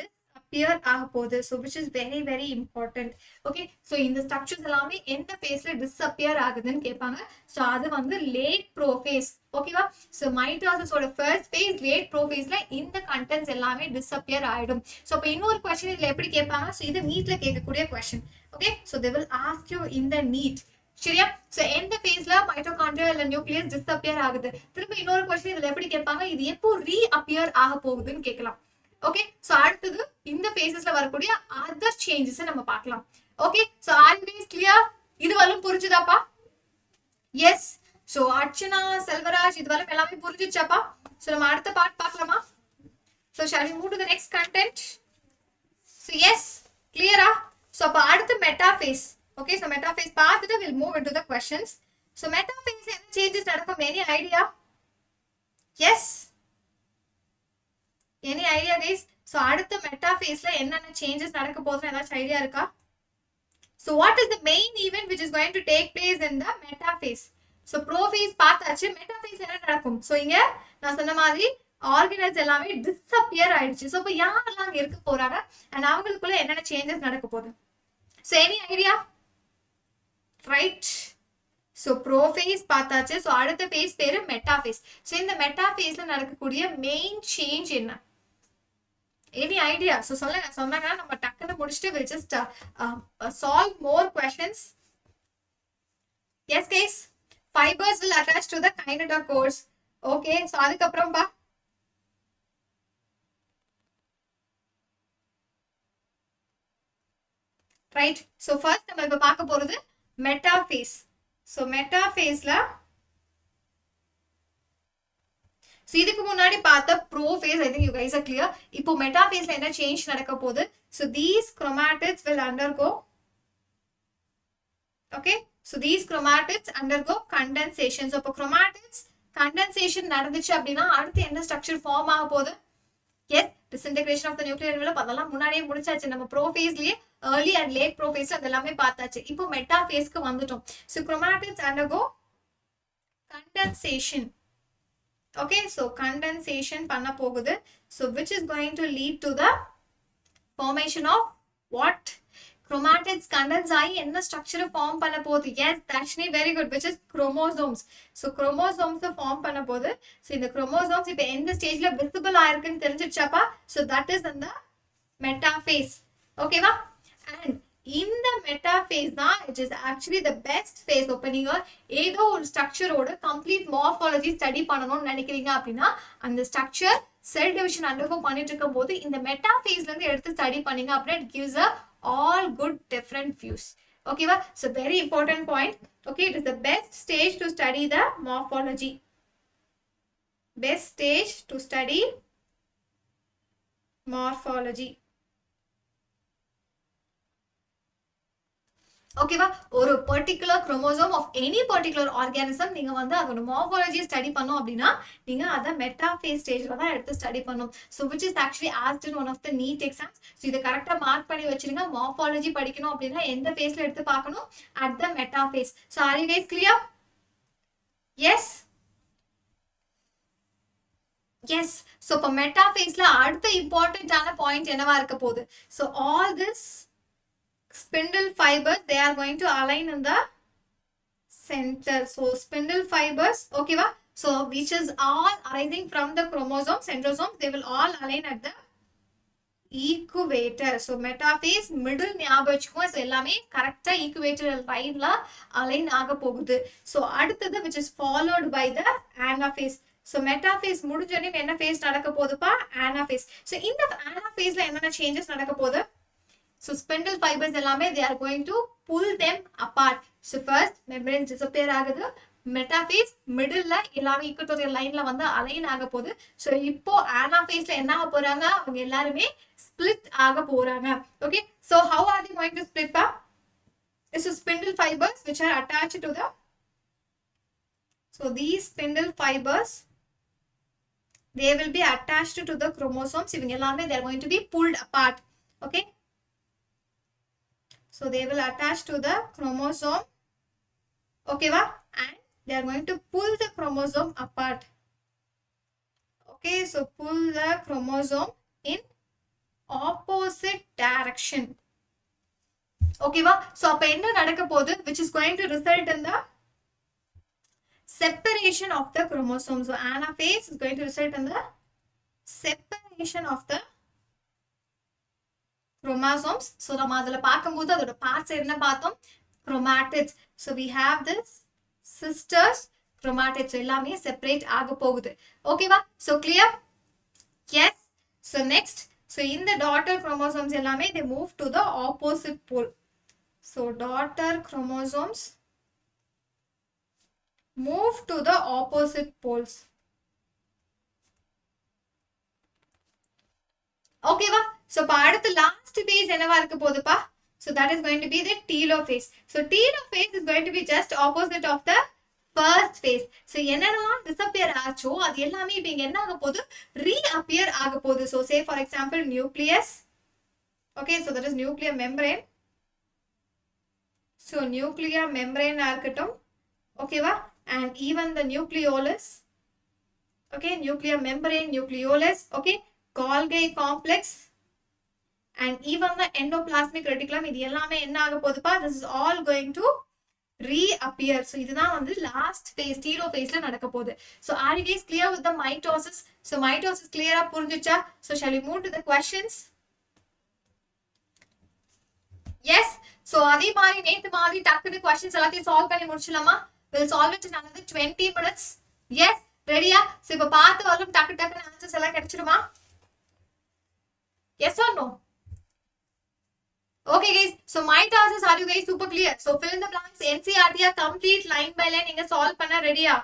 A: disappear ஆக போகுது. so which is very very important. okay, so இந்த structures எல்லாமே எந்த phase-ல disappear ஆகுதுன்னு கேட்பாங்க. so அது வந்து late prophase. ஓகேவா? so mitosis ஓட first phase late prophase-ல இந்த contents எல்லாமே disappear ஆயிடும். so அப்ப இன்னொரு question இதுல எப்படி கேட்பாங்க? so இது நீட்ல கேட்கக்கூடிய question. okay, so they will ask you in the NEET. சரியா? so எந்த phase-ல mitochondria இல்ல nucleus disappear ஆகுது? திரும்ப இன்னொரு question இதுல எப்படி கேட்பாங்க? இது எப்போ reappear ஆக போகுதுன்னு கேட்கலாம். okay, so அடுத்தது இந்த phases-ல வரக்கூடிய other changes நம்ம பார்க்கலாம். okay, so are you guys clear? இது வரலும் புரிஞ்சுதாப்பா? yes. so அர்ச்சனா, செல்வராஜ் இது வரலும் எல்லாமே புரிஞ்சுச்சாப்பா? so நம்ம அடுத்த பார்ட் பார்க்கலாமா? so shall we move to the next content? so yes, clear-ஆ? so அப்ப அடுத்து metaphase. okay, so metaphase பார்த்துட்டு we'll move into the questions. so metaphase என்ன changes நடக்கும்? any idea? yes. Any idea guys? So அடுத்த மெட்டாஃபேஸ்ல என்னென்ன changes நடக்க போகுதுன்னு ஏதாச்சும் ஐடியா இருக்கா? So what is the main event which is going to take place in the metaphase? So prophase பார்த்தாச்சு, metaphase என்ன நடக்கும்? So இங்க நான் சொன்ன மாதிரி ஆர்கனல்ஸ் எல்லாமே டிஸப்பியர் ஆயிடுச்சு. ஸோ இப்போ யாரெல்லாம் அங்கே இருக்க போறாங்க அண்ட் அவங்களுக்குள்ள என்னென்ன சேஞ்சஸ் நடக்க போகுது? So any idea? Right. So prophase பார்த்தாச்சு. ஸோ அடுத்த ஃபேஸ் பேரு மெட்டாஃபேஸ். ஸோ இந்த மெட்டாஃபேஸ்ல நடக்கக்கூடிய மெயின் சேஞ்ச் என்ன? Any idea? ஸோ சொன்னாங்க நம்ம டக்குன்னு முடிச்சுட்டு will just solve more questions. Yes guys, fibres will attach to the kinetochores. Okay, so அதுக்கப்புறம் பா ரைட். ஸோ ஃபர்ஸ்ட் நம்ம இப்போ பார்க்க போறது மெட்டாஃபேஸ். ஸோ மெட்டாஃபேஸ்ல ஸோ இதுக்கு முன்னாடி பார்த்த prophase, I think you guys are clear. இப்போ மெட்டாஃபேஸ்ல என்ன சேஞ்ச் நடக்க போகுது? So these chromatids will undergo, okay, so these chromatids undergo condensation. So இப்போ chromatids condensation நடந்துச்சு அப்படின்னா அடுத்து என்ன ஸ்ட்ரக்சர் ஃபார்ம் ஆக போகுது? Yes, disintegration of the nuclear envelope. அதெல்லாம் முன்னாடியே முடிச்சாச்சு. நம்ம ப்ரோஃபேஸ்லயே early and late prophase அதெல்லாமே பார்த்தாச்சு. இப்போ மெட்டாஃபேஸ்க்கு வந்துட்டோம். So chromatids undergo condensation. Okay, so condensation பண்ண போகுது. So which is going to lead to the formation of what? Chromatids condense ஆகி என்ன ஸ்ட்ரக்சர் ஃபார்ம் பண்ண போகுது? Yes, Dashni, very good, which is chromosomes. So chromosomes form பண்ண போகுது. So இந்த chromosomes இப்போ எந்த ஸ்டேஜ்ல விசிபிள் ஆயிருக்குன்னு தெரிஞ்சிடுச்சாப்பா? So that is in the metaphase. ஓகேவா? And இந்த மெட்டாஃபேஸ் தான் it is actually the best phase. இப்போ நீங்க ஏதோ ஒரு ஸ்ட்ரக்சரோட கம்ப்ளீட் மார்ஃபாலஜி ஸ்டடி பண்ணணும்னு நினைக்கிறீங்க அப்படின்னா அந்த ஸ்ட்ரக்சர் செல் டிவிஷன் அண்டர்கோ பண்ணிட்டு இருக்கும் போது இந்த மெட்டாஃபேஸ்ல இருந்து எடுத்து ஸ்டடி பண்ணீங்க அப்படின்னா it gives a all good different views. ஓகேவா? So very important point. Okay, it is the best stage to study the morphology. Best stage to study morphology. ஓகேவா? ஒரு particular chromosome of any particular organism நீங்க வந்து அதோட மார்ஃபாலஜியை study பண்ணோம் அப்படின்னா நீங்க அதை மெட்டாஃபேஸ் ஸ்டேஜ்ல தான் எடுத்து ஸ்டடி பண்ணும். So which is actually asked in one of the NEET exams. So இதை கரெக்டாக மார்க் பண்ணி வச்சிருங்க. மார்ஃபாலஜி படிக்கணும் அப்படின்னா எந்த ஃபேஸ்ல எடுத்து பார்க்கணும்? At the metaphase. So are you guys clear? Yes, yes. So இப்போ மெட்டாஃபேஸ்ல அடுத்த இம்பார்ட்டன்டான பாயிண்ட் என்னவா இருக்க போகுது? So all this spindle fibers, they are going to align in the center. So spindle fibers, okay va? So which is all arising from the chromosomes, centrosomes, they will all align at the equator. So metaphase middle ஞாபகம் வச்சுக்கோ. So எல்லாமே கரெக்டா equatorial lineல align ஆக போகுது. So அடுத்தது which is followed by the anaphase. So metaphase முடிஞ்சோனே என்ன phase நடக்க போகுதுப்பா? anaphase. So இந்த anaphase-ல என்னென்ன changes நடக்க போகுது? So spindle fibers எல்லாமே they are going to pull them apart. So first membrane disappear ஆகுது. Metaphase middle-ல எல்லாமே equatorial line-ல வந்து align ஆக போகுது. So இப்போ anaphase-ல என்ன ஆக போறாங்க? அவங்க எல்லாருமே split ஆக போறாங்க. Okay, so how are they going to split pa? So spindle fibers which are attached to the, so these spindle fibers they will be attached to the chromosomes. இவங்க எல்லாமே they are going to be pulled apart. Okay, so they will attach to the chromosome. Okay va? And they are going to pull the chromosome apart. Okay, so pull the chromosome in opposite direction. Okay va? So அப்ப என்ன நடக்க போகுது? Which is going to result in the separation of the chromosomes. So anaphase is going to result in the separation of the chromosomes. So நம்ம அதுல பார்க்கும்போது அதோட parts என்ன பார்த்தோம்? chromatids. So we have this sisters chromatids. எல்லாமே separate ஆக போகுது. ஓகேவா? So clear? Yes. So next, so in the daughter chromosomes எல்லாமே they move to the opposite pole. So daughter chromosomes move to the opposite poles. ஓகேவா? So இப்போ அடுத்து last phase என்னவா இருக்க போகுதுப்பா? So that is going to be the telophase. So telophase is going to be just opposite of the first phase. So என்னென்னலாம் disappear ஆச்சோ அது எல்லாமே இப்போ இங்க என்ன ஆக போகுது, reappear ஆக போகுது. So say for example nucleus. Okay, so that is nuclear membrane. So nuclear membrane இருக்கட்டும், ஓகேவா, and even the nucleolus. Okay, nuclear membrane, nucleolus, okay, Golgi complex, and even the endoplasmic reticulum, இது எல்லாமே என்ன ஆக போகுதுப்பா, this is all going to reappear. So இதுதான் வந்து last phase, telophase ல நடக்க போகுது. So are you guys clear with the mitosis? So mitosis clear ஆ புரிஞ்சுச்சா? So shall we move to the questions? Yes. So அதே மாதிரி நேத்து மாதிரி டக்குனு questions எல்லாத்தையும் solve பண்ணி முடிச்சலாமா? We'll solve it in another 20 minutes. Yes. ரெடியா? So இப்ப பார்த்து வரும் டக்கு டக்குனு ஆன்சர்ஸ் எல்லாம் கிடைச்சிடுமா? Yes or no? Okay guys, so mitosis, are you guys super clear? So fill in the blanks. NCERT complete line by line நீங்க solve பண்ண ரெடியா?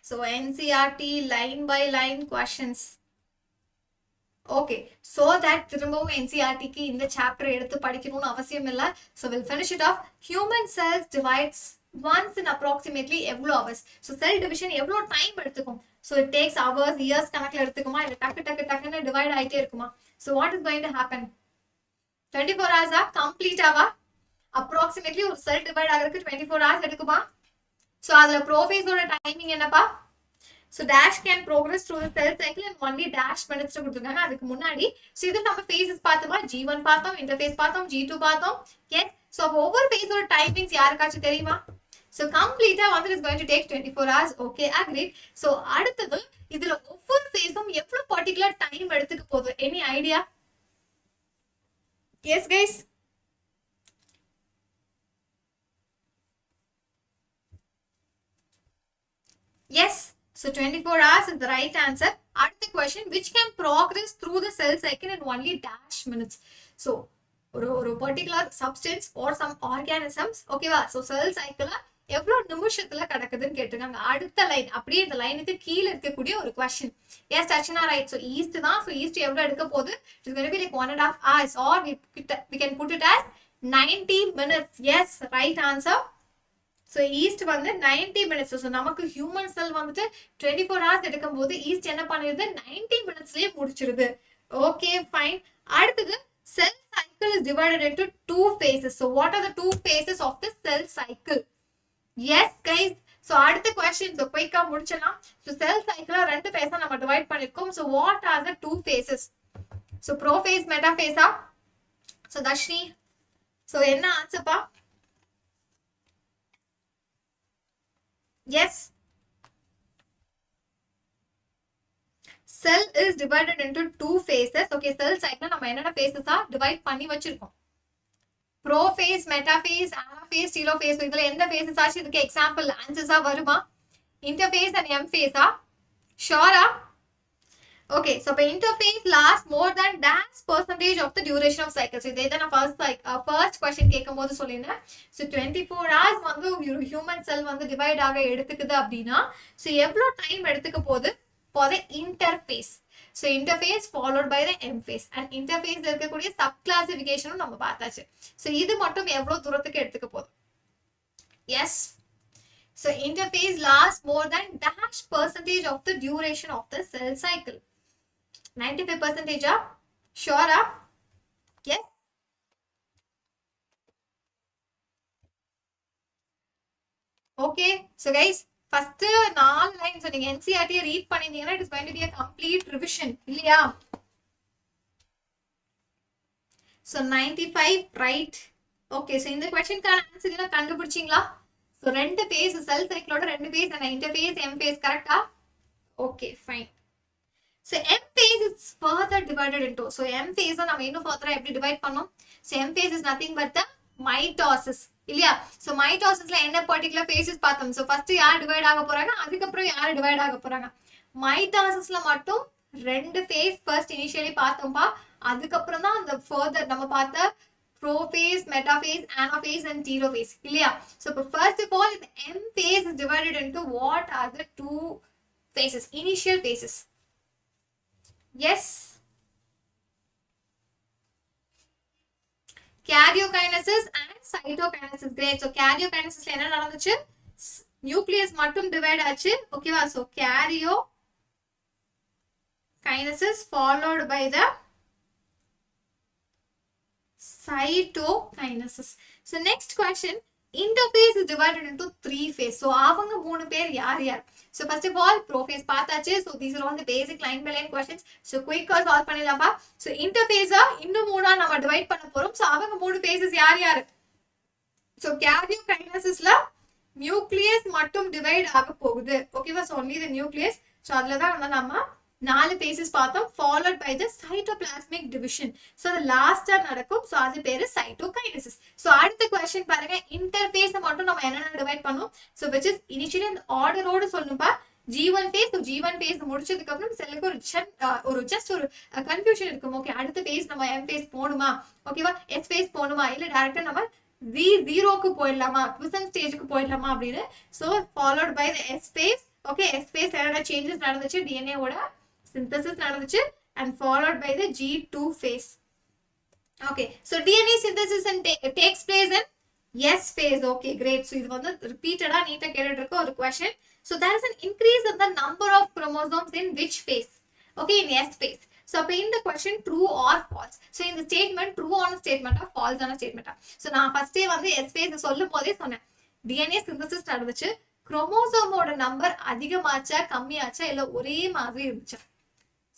A: So NCERT line by line questions. Okay, so that திரும்பவும் NCERT க்கு இந்த chapter எடுத்து படிக்கணும்னு அவசியம் இல்ல. So we'll finish it off. Human cells divides once in approximately எவ்வளவு hours? So cell division எவ்வளவு time எடுத்துக்கும்? So it takes hours, years கணக்குல எடுத்துக்குமா, இல்ல டக்குன்னு divide ஆயிட்டே இருக்குமா? So what is going to happen? 24 hours complete Aava? Approximately ஒரு cell divide ஆகிறதுக்கு 24 hours எடுக்குமா? So அதுல prophase ஓட timing என்னப்பா? So dash can progress through the cell cycle in only dash minutes கொடுத்துருக்காங்க. அதுக்கு முன்னாடி so இது நம்ம phases பார்த்தோமா, G1 பார்த்தோம், interphase பார்த்தோம், G2 பார்த்தோம். Yes. So ஒவ்வொரு phase ஓட timings யாருக்காச்சும் தெரியுமா? So complete வந்து is going to take 24 hours. Okay, agreed. So அடுத்தது இதுல ஒவ்வொரு phaseம் எவ்வளவு particular time எடுத்துக்க போகுது? Any idea? Yes guys. Yes. So 24 hours is the right answer. அடுத்த question, which can progress through the cell cycle in only dash minutes. So ஒரு particular substance or some organisms, ஓகேவா, so cell cycle எவ்வளவு நிமிஷத்துல கடக்குதுன்னு கேட்டிருக்காங்க. அடுத்த line அப்படியே இந்த லைனுக்கு கீழே இருக்கக்கூடிய ஒரு question. Yes, Archana, right. So east தான். So east எவ்வளவு எடுக்க போகுது? It is going to be like 1.5 hours, or we can put it as 90 minutes. Yes, right answer. So east வந்து 90 minutes. So நமக்கு human cell வந்துட்டு 24 hours எடுக்கும் போது east என்ன பண்ணிருது, 90 minutesலயே முடிச்சிருது. Okay, fine. அடுத்தது cell cycle is divided into two phases. So what are the two phases of the cell cycle? Yes guys. So அடுத்த question, so குயிக்கா முடிச்சலாம். So cell cycle ரெண்டு phase நம்ம divide பண்ணிருக்கோம். So what are the two phases? So prophase, metaphase. So Dashni, so என்ன answer பா? Yes. Cell is divided into two phases. Okay, cell cycle நம்ம என்னென்ன phases divide பண்ணி வச்சிருக்கோம். Prophase, metaphase, anaphase, telophase. இதுல எந்த phases ஆச்சு இதுக்கு example answers வருமா? Interphase and mphase. Sure. Okay, so interphase lasts more than dash percentage of the duration of cycle. So இதே தான் first question கேட்கும்போது சொல்லியிருந்தேன். So 24 hours வந்து human cell வந்து divide ஆக எடுத்துக்குது அப்படின்னா so எவ்வளோ டைம் எடுத்துக்க போகுது for the interphase. So interphase followed by the mphase, and interphase இருக்கக்கூடிய sub classification நம்ம பார்த்தாச்சு. So இது மட்டும் எவ்வளோ தூரத்துக்கு எடுத்துக்க போகுது? Yes. So interphase lasts more than dash percentage of the duration of the cell cycle. 95%? Sure? Yes. Okay. So guys, first 4 lines நீங்க NCERT read பண்ணிருந்தீங்கன்னா it is going to be a complete revision. இல்லையா? So 95, right? Okay. So இந்த questionக்கான answer என்ன கண்டுபிடிச்சீங்களா? So ரெண்டு phase cell cycle ஓட ரெண்டு phase and interphase, mphase கரெக்ட்டா? Okay, fine. So mphase is further divided into. So mphase நம்ம இன்னும் further எப்படி divide பண்ணோம்? So mphase is nothing but the mitosis. இல்லையா? So mitosisல என்ன particular phases பார்த்தோம்? So first யார் divide ஆக போறாங்க, அதுக்கப்புறம் யார் divide ஆக போறாங்க? mitosisல மட்டும் ரெண்டு phase first initially பார்த்தோம்பா, அதுக்கப்புறம் தான் அந்த further நம்ம பார்த்த prophase, metaphase, anaphase and telophase. இல்லையா? So first of all, the mphase is divided into what are the two phases, initial phases. Yes. Karyokinesis and cytokinesis. Great. So karyokinesis என்ன நடந்துச்சு? Nucleus மட்டும் divide ஆச்சு. ஓகேவா? So karyokinesis followed by the cytokinesis. So next question. Interphase is divided into 3 phases. So அவங்க 3 பேர் யார் யார்? So first of all, prophase பார்த்தாச்சு. So these are all the basic line by line questions. So quick-ஆ solve பண்ணிடலாம்ப்பா. So interphase-ஆ இன்னும் 3-ஆ நம்ம divide பண்ண போறோம். So அவங்க 3 phases யார் யார்? So karyokinesis-ல nucleus மட்டும் divide ஆக போகுது. ஓகேவா? So only the nucleus. So அதுல தான் வந்து நம்ம 4 phases பார்த்தோம், followed by the cytoplasmic division. So the last நடக்கும். So அது பேரு cytokinesis. So அடுத்த question பாருங்க, interphase மட்டும் நம்ம என்னென்ன divide பண்ணோம்? So which is initially இந்த order ஓடு சொல்லணும்பா. G1 phase. So G1 phase முடிச்சதுக்கு அப்புறம் செல்லுக்கு ஒரு just ஒரு confusion இருக்கும். ஓகே, அடுத்த phase நம்ம M phase போணுமா? ஓகேவா? S phase போணுமா? இல்ல டைரக்டா நம்ம V0க்கு போயிடலாமா? quiescent stage-க்கு போயிடலாமா அப்படின்னு. So followed by the S phase. Okay, S phase என்னென்ன changes நடந்துச்சு? DNA ஓட synthesis நடந்துச்சு and followed by the G2 phase. Okay, so DNA synthesis and takes place in S phase. Okay, great. So இது வந்து repeated-ஆ நீட்டா கேட்டுட்டு இருக்க ஒரு question. So there is an increase in the number of chromosomes in which phase? Okay, in S phase. So அப்ப இந்த question true or false? So இந்த statement true ஆன statement-ஆ false ஆன statement-ஆ? So நான் first வந்து S phase சொல்லும் போதே சொன்னேன், DNA synthesis நடந்துச்சு, குரோமோசோமோட நம்பர் அதிகமாச்சா கம்மியாச்சா இல்ல ஒரே மாதிரி இருந்துச்சா?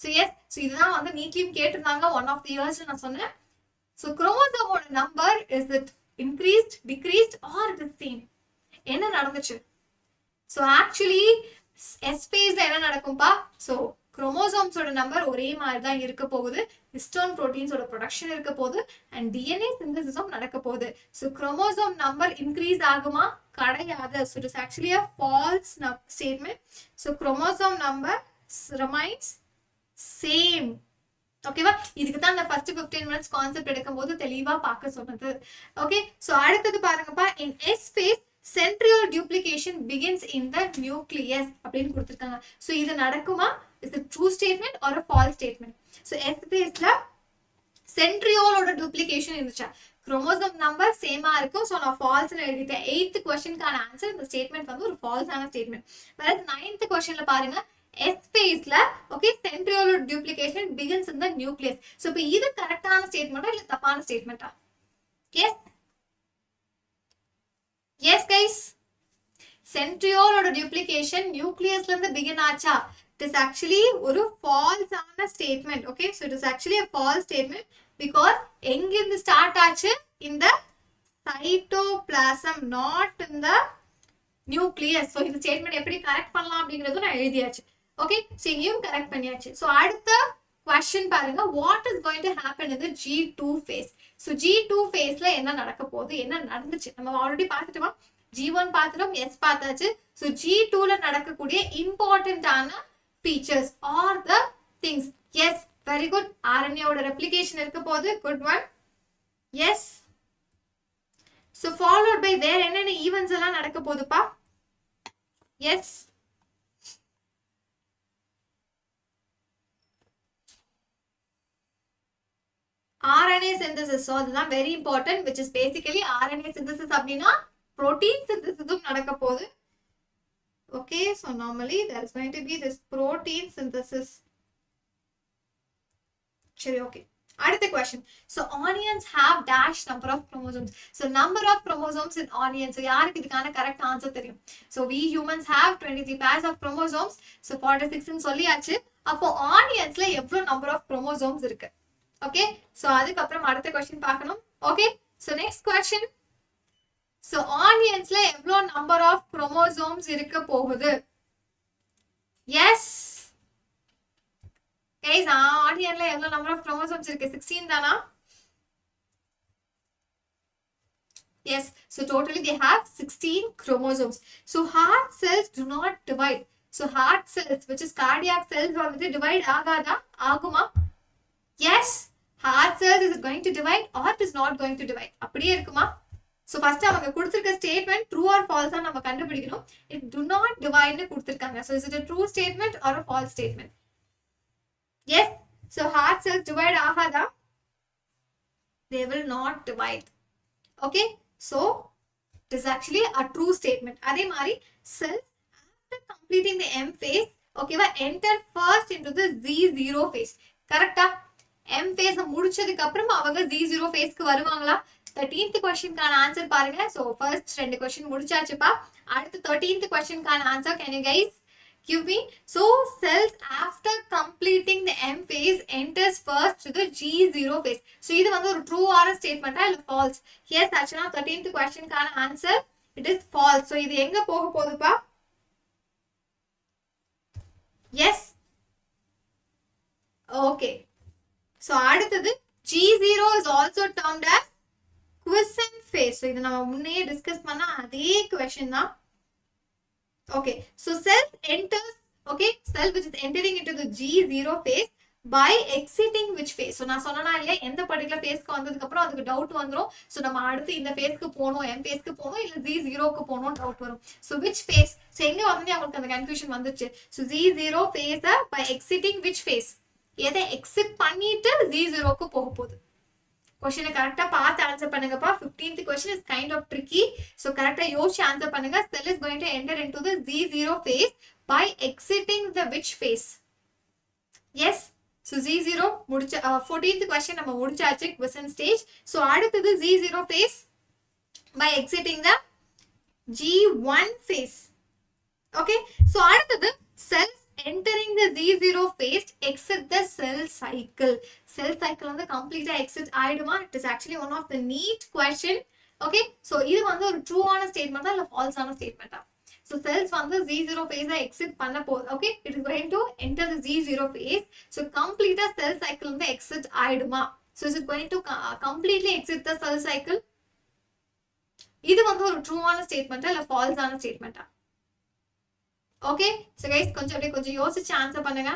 A: So yes, so இதுதான் வந்து நீட்லியும் கேட்டிருந்தாங்க one of the years நான் சொன்னேன். So குரோமோசோமோட number is it increased, decreased or the same? என்ன நடந்துச்சு? So actually S phase என்ன நடக்கும்பா? So குரோமோசோம்ஸோட நம்பர் ஒரே மாதிரி தான் இருக்க போகுது, ஹிஸ்டோன் புரோட்டீன்ஸோட ப்ரொடக்ஷன் இருக்க போகுது அண்ட் டிஎன்ஏ சிந்தசிஸும் நடக்க போகுது. ஸோ குரோமோசோம் நம்பர் இன்க்ரீஸ் ஆகுமா? கிடையாது. So it is actually a false statement. So chromosome number remains same. ஓகேவா? இதுக்கு தான் அந்த ஃபர்ஸ்ட் 15 minutes கான்செப்ட் எடுக்கும்போது தெளிவா பார்க்க சொன்னது. ஓகே, ஸோ அடுத்தது பாருங்கப்பா, in S phase centriole duplication begins in the nucleus அப்படின்னு கொடுத்திருக்காங்க. So இது நடக்குமா? Is it true statement or a false statement? So S phaseல centriole ஓட duplication இருந்துச்சா? chromosome number சேமா இருக்கும். So நான் false னு எழுதிட்டேன். 8th questionக்கான ஆன்சர் இந்த ஸ்டேட்மெண்ட் வந்து ஒரு false ஆன ஸ்டேட்மெண்ட். whereas 9th questionல பாருங்க, S phaseல okay centriole duplication begins in the nucleus. So இப்போ இது கரெக்டான ஸ்டேட்மெண்டா இல்ல தப்பான ஸ்டேட்மெண்டா? Yes. Yes guys, centriole ஓட duplication nucleusல இருந்து begin ஆச்சா? It is actually ஒரு false ஆன statement. Okay, so it is actually a false statement because எங்க இருந்து start ஆச்சு? In the cytoplasm, not in the nucleus. So இந்த statement எப்படி correct பண்ணலாம் அப்படிங்கிறது நான் எழுதியாச்சு. Okay, so இங்கேயும் correct பண்ணியாச்சு. So அடுத்த question பாருங்க, what is going to happen in the G2 phase? So G2 phaseல என்ன நடக்க போகுது, என்ன நடந்துச்சு நம்ம ஆல்ரெடி பார்த்துட்டோமா? G1 பார்த்துட்டோம், S பார்த்தாச்சு. So G2ல நடக்கக்கூடிய இம்பார்ட்டன்ட் ஆன features or the things. Yes, very good. RNA ஓட replication இருக்க போகுது. Good one. Yes. So followed by வேற என்னென்ன events எல்லாம் நடக்க போகுதுப்பா? Yes. RNA synthesis. So அதுதான் very important, which is basically RNA synthesis அப்படின்னா protein synthesis நடக்க போகுது. Okay, so normally there is going to be this protein synthesis. சரி, okay. அடுத்த question. So onions have dash number of chromosomes. So number of chromosomes in onions. So யாருக்கு இதுக்கான correct answer தெரியும்? So we humans have 23 pairs of chromosomes. So 46 ன்னு சொல்லியாச்சு. அப்போ onionsல எவ்வளவு number of chromosomes இருக்கு? Okay, so அதுக்கப்புறம் அடுத்த question பார்க்கணும். Okay, so next question. So onionsல எவ்வளவு number of chromosomes இருக்க போகுது? Yes. Guys, onionல எவ்வளவு number of chromosomes இருக்கு? 16 தானா? Yes, so totally they have 16 chromosomes. So heart cells do not divide. So heart cells, which is cardiac cells, வந்துட்டு divide ஆகாதா? ஆகுமா? Yes, heart cells is going to divide or it is not going to divide. அப்படியே இருக்குமா? So first அவங்க கொடுத்திருக்க statement true or false ஆ நம்ம கண்டுபிடிக்கணும். It do not divide னு கொடுத்திருக்காங்க. So is it a true statement or a false statement? Yes, so heart cells divide ஆகாதா? They will not divide. Okay, so it is actually a true statement. அதே மாதிரி cells after completing the M phase, okay, enter first into the Z0 phase. கரெக்டா? M phase முடிச்சதுக்கு அப்புறம் அவங்க Z0 phaseக்கு வருவாங்களா? 13th questionக்கான ஆன்சர் பாருங்க. So first ரெண்டு question முடிச்சாச்சுப்பா. அடுத்து 13th questionக்கான answer can you guys give me? So cells after completing the M phase enters first to the G0 phase. So இது வந்து ஒரு true or statement இல்ல false? Yes, actually 13th questionக்கான ஆன்சர் it is false. So இது எங்க போக போகுதுப்பா? Yes. Okay. So அடுத்தது G0 is also termed as quiescent phase. So இது நம்ம முன்னையே டிஸ்கஸ் பண்ண அதே question தான். Okay, so cell enters, okay, cell which is entering into the G0 phase by exiting which phase? So நான் சொன்னனா இல்லையா எந்த particular phaseக்கு வந்ததுக்கு அப்புறம் அதுக்கு டவுட் வந்துரும். So நம்ம அடுத்து இந்த phaseக்கு போணும், M phaseக்கு போணும் இல்ல Z0க்கு போணும் டவுட் வரும். So which phase? So எங்க வந்து உங்களுக்கு அந்த confusion வந்துருச்சு. So Z0 phase by exiting which phase? எதை exit பண்ணிட்டு Z0க்கு போக போகுது. Question correct பார்த்து answer பண்ணுங்கப்பா. 15th question is kind of tricky. So correct யோசிச்சு answer பண்ணுங்க. Cell is going to enter into the Z0 phase by exiting the which phase? Yes. So Z0 முடிச்ச 14th question நம்ம முடிச்சாச்சு quiescent stage. So அடுத்தது Z0 phase by exiting the G1 phase. Okay. So அடுத்தது cells entering the Z0 phase exit the cell cycle. Cell cycle வந்து complete exit ஆயிடுமா? It is actually one of the neat question. Okay, so இது வந்து ஒரு true ஆன statement இல்ல false ஆன statement. So cells வந்து Z0 phase exit பண்ண போகுது. Okay, it is going to enter the Z0 phase. So complete cell cycle வந்து exit ஆயிடுமா? So is it going to completely exit the cell cycle? இது வந்து ஒரு true ஆன statement இல்ல false ஆன statement. Okay, so guys கொஞ்சம் யோசிச்சு ஆன்சர் பண்ணுங்க.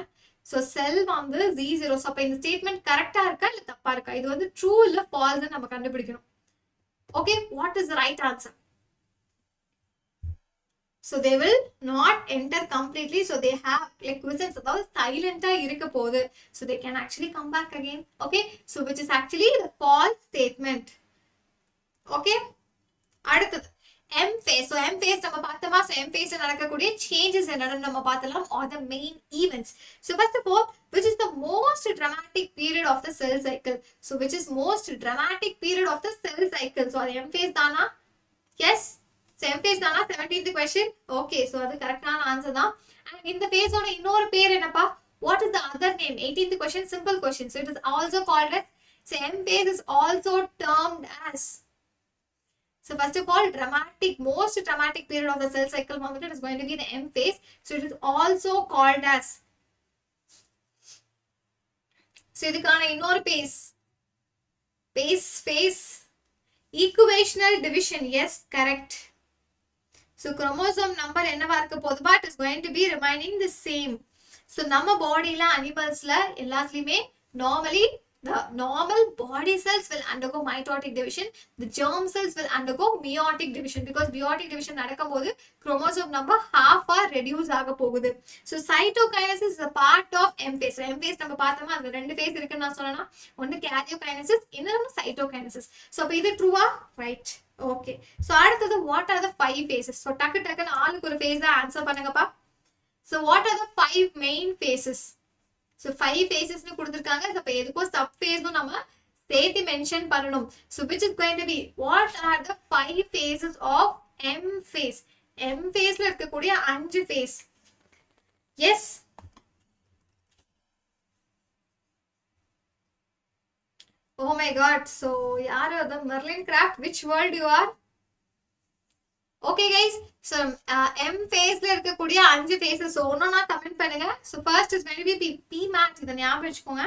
A: So cell வந்து Z0. So அப்ப இந்த ஸ்டேட்மெண்ட் கரெக்டா இருக்கா இல்ல தப்பா இருக்கா? இது வந்து ட்ரூ இல்ல ஃபால்ஸ் நம்ம கண்டுபிடிக்கணும். Okay, what is the right answer? So they will not enter completely. So they have like quiescence, அதாவது சைலண்டா இருக்க போகுது. So they can actually come back again. Okay, so which is actually the false statement. Okay, அடுத்தது M phase. So M phase நம்ம பார்த்தோமா? So M phase நடக்கக்கூடிய changes என்னன்னு நம்ம பார்த்தலாம், or the main events. So first of all, which is the most dramatic period of the cell cycle? So which is most dramatic period of the cell cycle? So அது M phase தானா? Yes. So M phase தானா? 17th question. Okay, so அது கரெக்டான answer தான். And இந்த phase ஓட இன்னொரு பேர் என்னப்பா? What is the other name? 18th question, simple question. So it is also called as, so M phase is also termed as. So first of all, most dramatic period of the cell cycle is going to be the M phase. So it is also called as. So இதுக்கான இன்னொரு phase equational division. Yes, correct. So chromosome number என்னவா இருக்க போகுதுப்பா? It is going to be remaining the same. So நம்ம bodyல animalsல எல்லாத்துலயுமே normally the normal body cells will undergo mitotic division. The germ cells will undergo meiotic division, because meiotic division நடக்கும்போது chromosome number half reduce ஆக போகுது. So cytokinesis is a part of M phase. So M phase நம்ம பார்த்தோமா, அந்த ரெண்டு phase இருக்குன்னு நான் சொன்னேனா, ஒன்னு karyokinesis, இன்னொன்னு cytokinesis. So அப்ப இது ட்ரூவா? ரைட். ஓகே. So அடுத்தது what are the 5 phases? So டக்குன்னு ஆளுக்கு ஒரு phase ஆன்சர் பண்ணுங்கப்பா. So what are the 5 main phases? So 5 phases னு கொடுத்திருக்காங்க. So அப்ப எதுக்கோ sub phase னு நம்ம சேர்த்து மென்ஷன் பண்ணணும். So which is going to be, what are the 5 phases of M phase? M phaseல இருக்கக்கூடிய 5 phase. Yes. Oh my god. So யாரு அது? Merlin Craft, which world you are? Okay guys, so M phase ல இருக்கக்கூடிய 5 phases ஒண்ணா comment பண்ணுங்க. So first is going to be P mat. இத ஞாபகம் வச்சுக்கோங்க.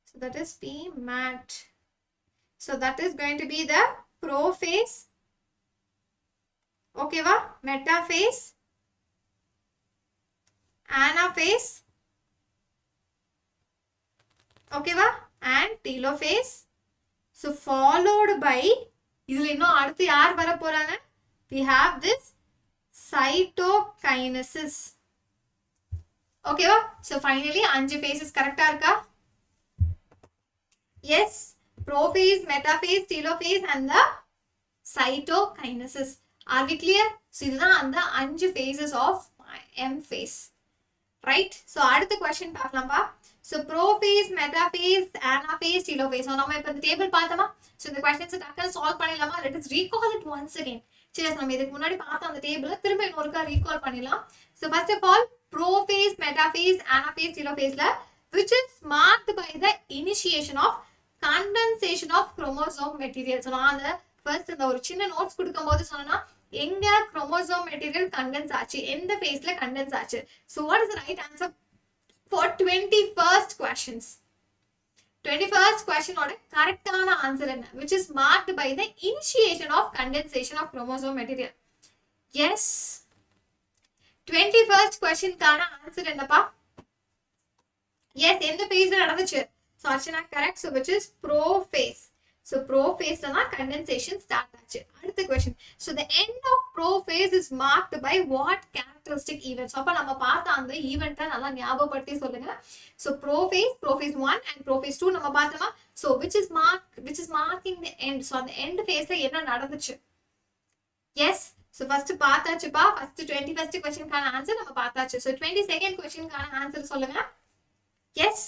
A: So that is P mat. So that is going to be the Prophase. Okay va? Metaphase, anaphase. Okay va? And Telophase. So followed by, இதுல இன்னும் அடுத்து யார் வர போறாங்க? We have this cytokinesis. Okay va? So finally 5 phases correct இருக்கா? Yes. Prophase, metaphase, telophase and the cytokinesis. Are we clear? So இதுதான் the 5 phases of M phase. Right? So அடுத்த question பார்க்கலாம்பா. So prophase, metaphase, anaphase, telophase. So நம்ம இப்ப இந்த table பார்த்தோமா? So இந்த questions டக்குனு solve பண்ணிடலாமா? Let us recall it once again. சரி, நம்ம இதுக்கு முன்னாடி பார்த்த அந்த டேபிள திரும்ப இன்னொருக்கா ரீகால் பண்ணிடலாம். So first of all, prophase, metaphase, anaphase, telophase which is marked by the initiation of condensation of chromosome material. So நான் அந்த first இந்த ஒரு சின்ன நோட்ஸ் கொடுக்கும்போது சொன்னா எங்க chromosome material condense ஆச்சு, எந்த phaseல condense ஆச்சு. So what is the right answer for 21st questions? 21st question ஓட கரெக்டான ஆன்சர் என்ன? Which is marked by the initiation of condensation of chromosome material. Yes. 21st question கான ஆன்சர் என்னப்பா? Yes, எந்த phase நடந்துச்சு? So Archana correct. So which is prophase. So prophase la condensation start ஆச்சு. அடுத்த question. So the end of prophase is marked by what characteristic event? So அப்ப நம்ம பார்த்த அந்த ஈவென்ட்டை நல்லா ஞாபகப்படுத்தி சொல்லுங்க. So prophase, prophase 1 and prophase 2 நம்ம பார்த்தோமா? So which is marking the end. So அந்த end phase ல என்ன நடந்துச்சு? Yes. So first பார்த்தாச்சுப்பா. First 21st question கான answer நம்ம பார்த்தாச்சு. So 22nd question கான answer சொல்லுங்க. Yes.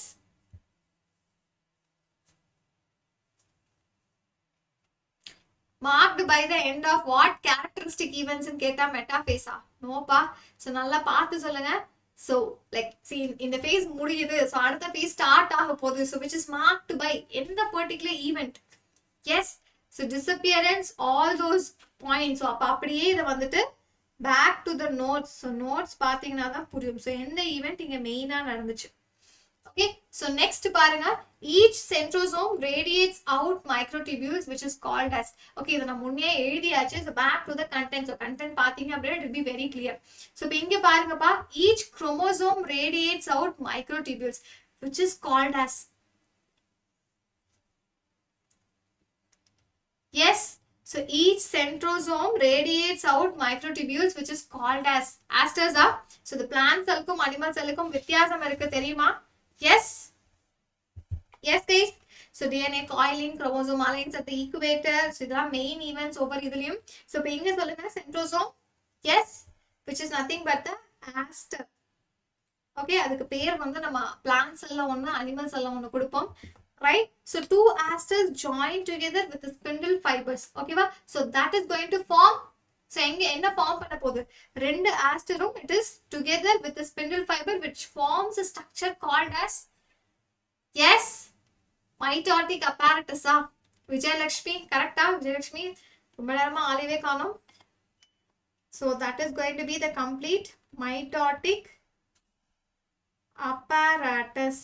A: Marked by the end of what characteristic events in கேட்டா metaphase ஆ? No பா. So நல்லா பார்த்து சொல்லுங்க. So like see in the phase முடியுது. So அடுத்த phase start ஆக போகுது. So which is marked by எந்த particular event? Yes. So disappearance all those points. So அப்ப அப்படியே இத வந்துட்டு back to the notes. So notes பாத்தீங்கன்னா தான் புரியும். So எந்த event இங்க மெயினா நடந்துச்சு. Okay, so next பாருங்க, each centrosome radiates out microtubules which is called as. Okay, இத நான் முன்னே எழுதியாச்சு. So back to the content. So content பாத்தீங்க அப்படின்னா it will be very clear. So இப்போ இங்க பாருங்கப்பா, each chromosome radiates out microtubules which is called as. Yes. So each centrosome radiates out microtubules which is called as. Asters are. So the plant cellக்கும் animal cellக்கும் வித்தியாசம் இருக்கு தெரியுமா? Yes. Yes guys. So DNA coiling, chromosome aligns at the equator. So இதெல்லாம் main events over இதுலயும். So இப்போ இங்க சொல்லுங்க centrosome. Yes. Which is nothing but the aster. Okay, அதுக்கு பேர் வந்து நம்ம plant cell ஒன்னு animal cell ஒன்னு கொடுப்போம். Right? So two asters join together with the spindle fibers. Okay va? So that is going to form. So எங்க என்ன form பண்ண போகுது? ரெண்டு asterum it is together with the spindle fiber which forms a structure called as. Yes, mitotic apparatus. Vijayalakshmi, correct? Vijayalakshmi, ரொம்ப நேரமா ஆளவே காணோம். So that is going to be the complete mitotic apparatus.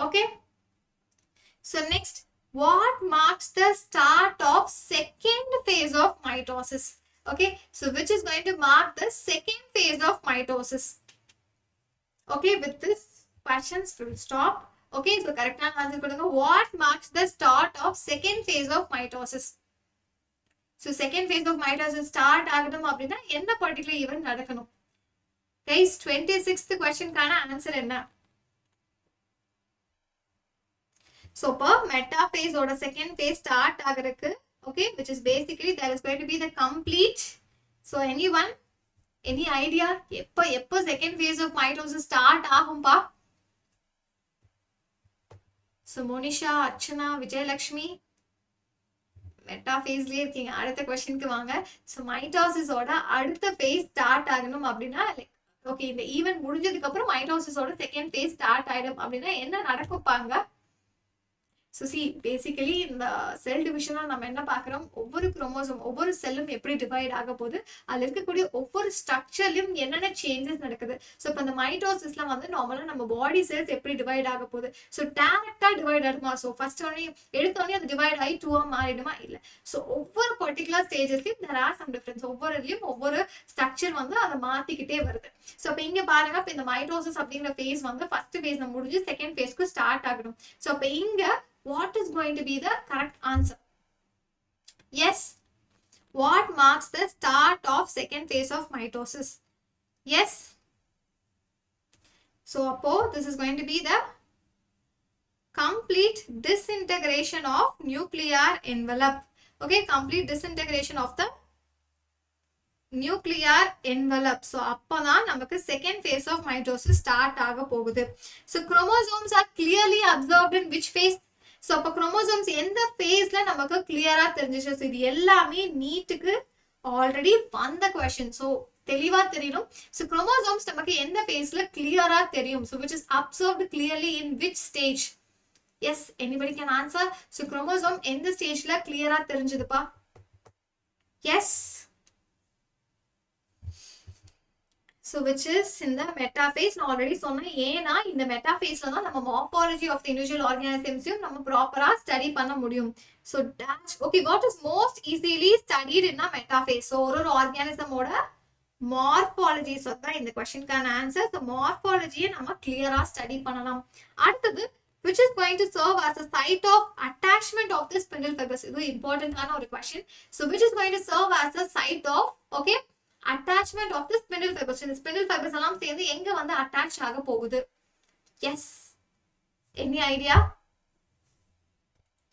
A: Okay. So next, what marks the start of second phase of mitosis? Okay, so which is going to mark the second phase of mitosis? Okay, with this questions full stop. Okay, so correct answer கொடுங்க. What marks the start of second phase of mitosis? So second phase of mitosis start ஆகணும் அப்படின்னா என்ன particular event நடக்கணும்? Guys, 26th question கான answer என்ன? So per metaphase or second phase start ஆகிறதுக்கு, okay, which is basically there is going to be the complete. So anyone, any idea எப்ப second phase of mitosis start ஆகும்பா? So Monisha, Archana, Vijayalakshmi, metaphase லே இருக்கீங்க. அடுத்த questionக்கு வாங்க. So mitosis ஓட அடுத்த phase start ஆகணும் அப்படின்னா like okay, இந்த event முடிஞ்சதுக்கு அப்புறம் mitosis ஓட second phase start ஆயிடும் அப்படின்னா என்ன நடக்கும்பாங்க? So see, basically இந்த செல் டிவிஷனா நம்ம என்ன பார்க்கிறோம், ஒவ்வொரு குரோமோசோம் ஒவ்வொரு செல்லும் எப்படி டிவைட் ஆக போகுது, அதுல இருக்கக்கூடிய ஒவ்வொரு ஸ்ட்ரக்சர்லயும் என்னென்ன சேஞ்சஸ் நடக்குது. ஸோ இப்போ இந்த மைட்டோசிஸ்ல வந்து நார்மலா நம்ம பாடி செல்ஸ் எப்படி டிவைட் ஆக போகுது, ஸோ டேரக்டா டிவைட் ஆகுமா, ஸோ ஃபர்ஸ்ட் உடனே எடுத்தோடனே அது டிவைட் ஆகி டூவா மாறிடுமா இல்லை. ஸோ ஒவ்வொரு பர்டிகுலர் ஸ்டேஜஸ்லயும் there are some difference. ஒவ்வொருலயும் ஒவ்வொரு ஸ்ட்ரக்சர் வந்து அதை மாத்திக்கிட்டே வருது. ஸோ இப்போ இங்க பாருங்க, இப்போ இந்த மைட்டோசிஸ் அப்படிங்கிற ஃபேஸ் வந்து ஃபர்ஸ்ட் ஃபேஸ் முடிஞ்சு செகண்ட் ஃபேஸ்க்கு ஸ்டார்ட் ஆகணும். ஸோ இப்போ இங்க what is going to be the correct answer? Yes. What marks the start of second phase of mitosis? Yes. So, this is going to be the complete disintegration of nuclear envelope. Okay, complete disintegration of the nuclear envelope. So அப்பதான் நமக்கு second phase of mitosis start ஆக போகுது. So chromosomes are clearly observed in which phase? So அப்ப chromosomes எந்த phaseல நமக்கு clear-ஆ தெரிஞ்சிச்சு? So இது எல்லாமே நீட்டுக்கு already வந்த question. So தெளிவா தெரியணும். So chromosomes நமக்கு எந்த phaseல clear-ஆ தெரியும்? So which is observed clearly in which stage? Yes, anybody can answer. So chromosome எந்த stageல clear-ஆ தெரிஞ்சதுப்பா? Yes. So which is in the metaphase. நான் already சொன்னேன் ஏன்னா இந்த metaphaseல தான் நம்ம morphology of the individual organisms நம்ம ப்ராப்பரா ஸ்டடி பண்ண முடியும். So dash. Okay, what is most easily studied in a metaphase? So ஒரு organism ஓட morphology தான் இந்த questionக்கான answer. So morphology நம்ம clear-ஆ study பண்ணலாம். அடுத்தது which is going to serve as a site of attachment of the spindle fibers. இது importantஆன ஒரு question. So which is going to serve as a site of, okay, attachment of the spindle fibers. இந்த spindle fibers எல்லாம் சேர்ந்து எங்க வந்து attach ஆக போகுது? Yes. Any idea?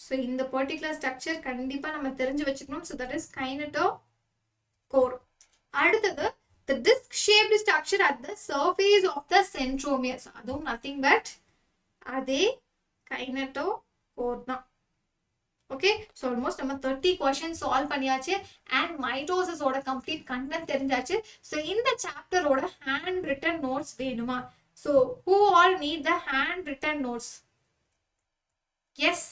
A: So இந்த particular structure கண்டிப்பா நம்ம தெரிஞ்சு வச்சுக்கணும். So that is kinetochore. அடுத்தது the disc shaped structure at the surface of the centromeres. அதுவும் nothing but அதே kinetochore தான். Okay, so almost நம்ம 30 questions solve பண்ணியாச்சு and mitosis ஓட complete content தெரிஞ்சாச்சு. So இந்த chapter ஓட hand written notes வேணுமா? So who all need the hand written notes? Yes.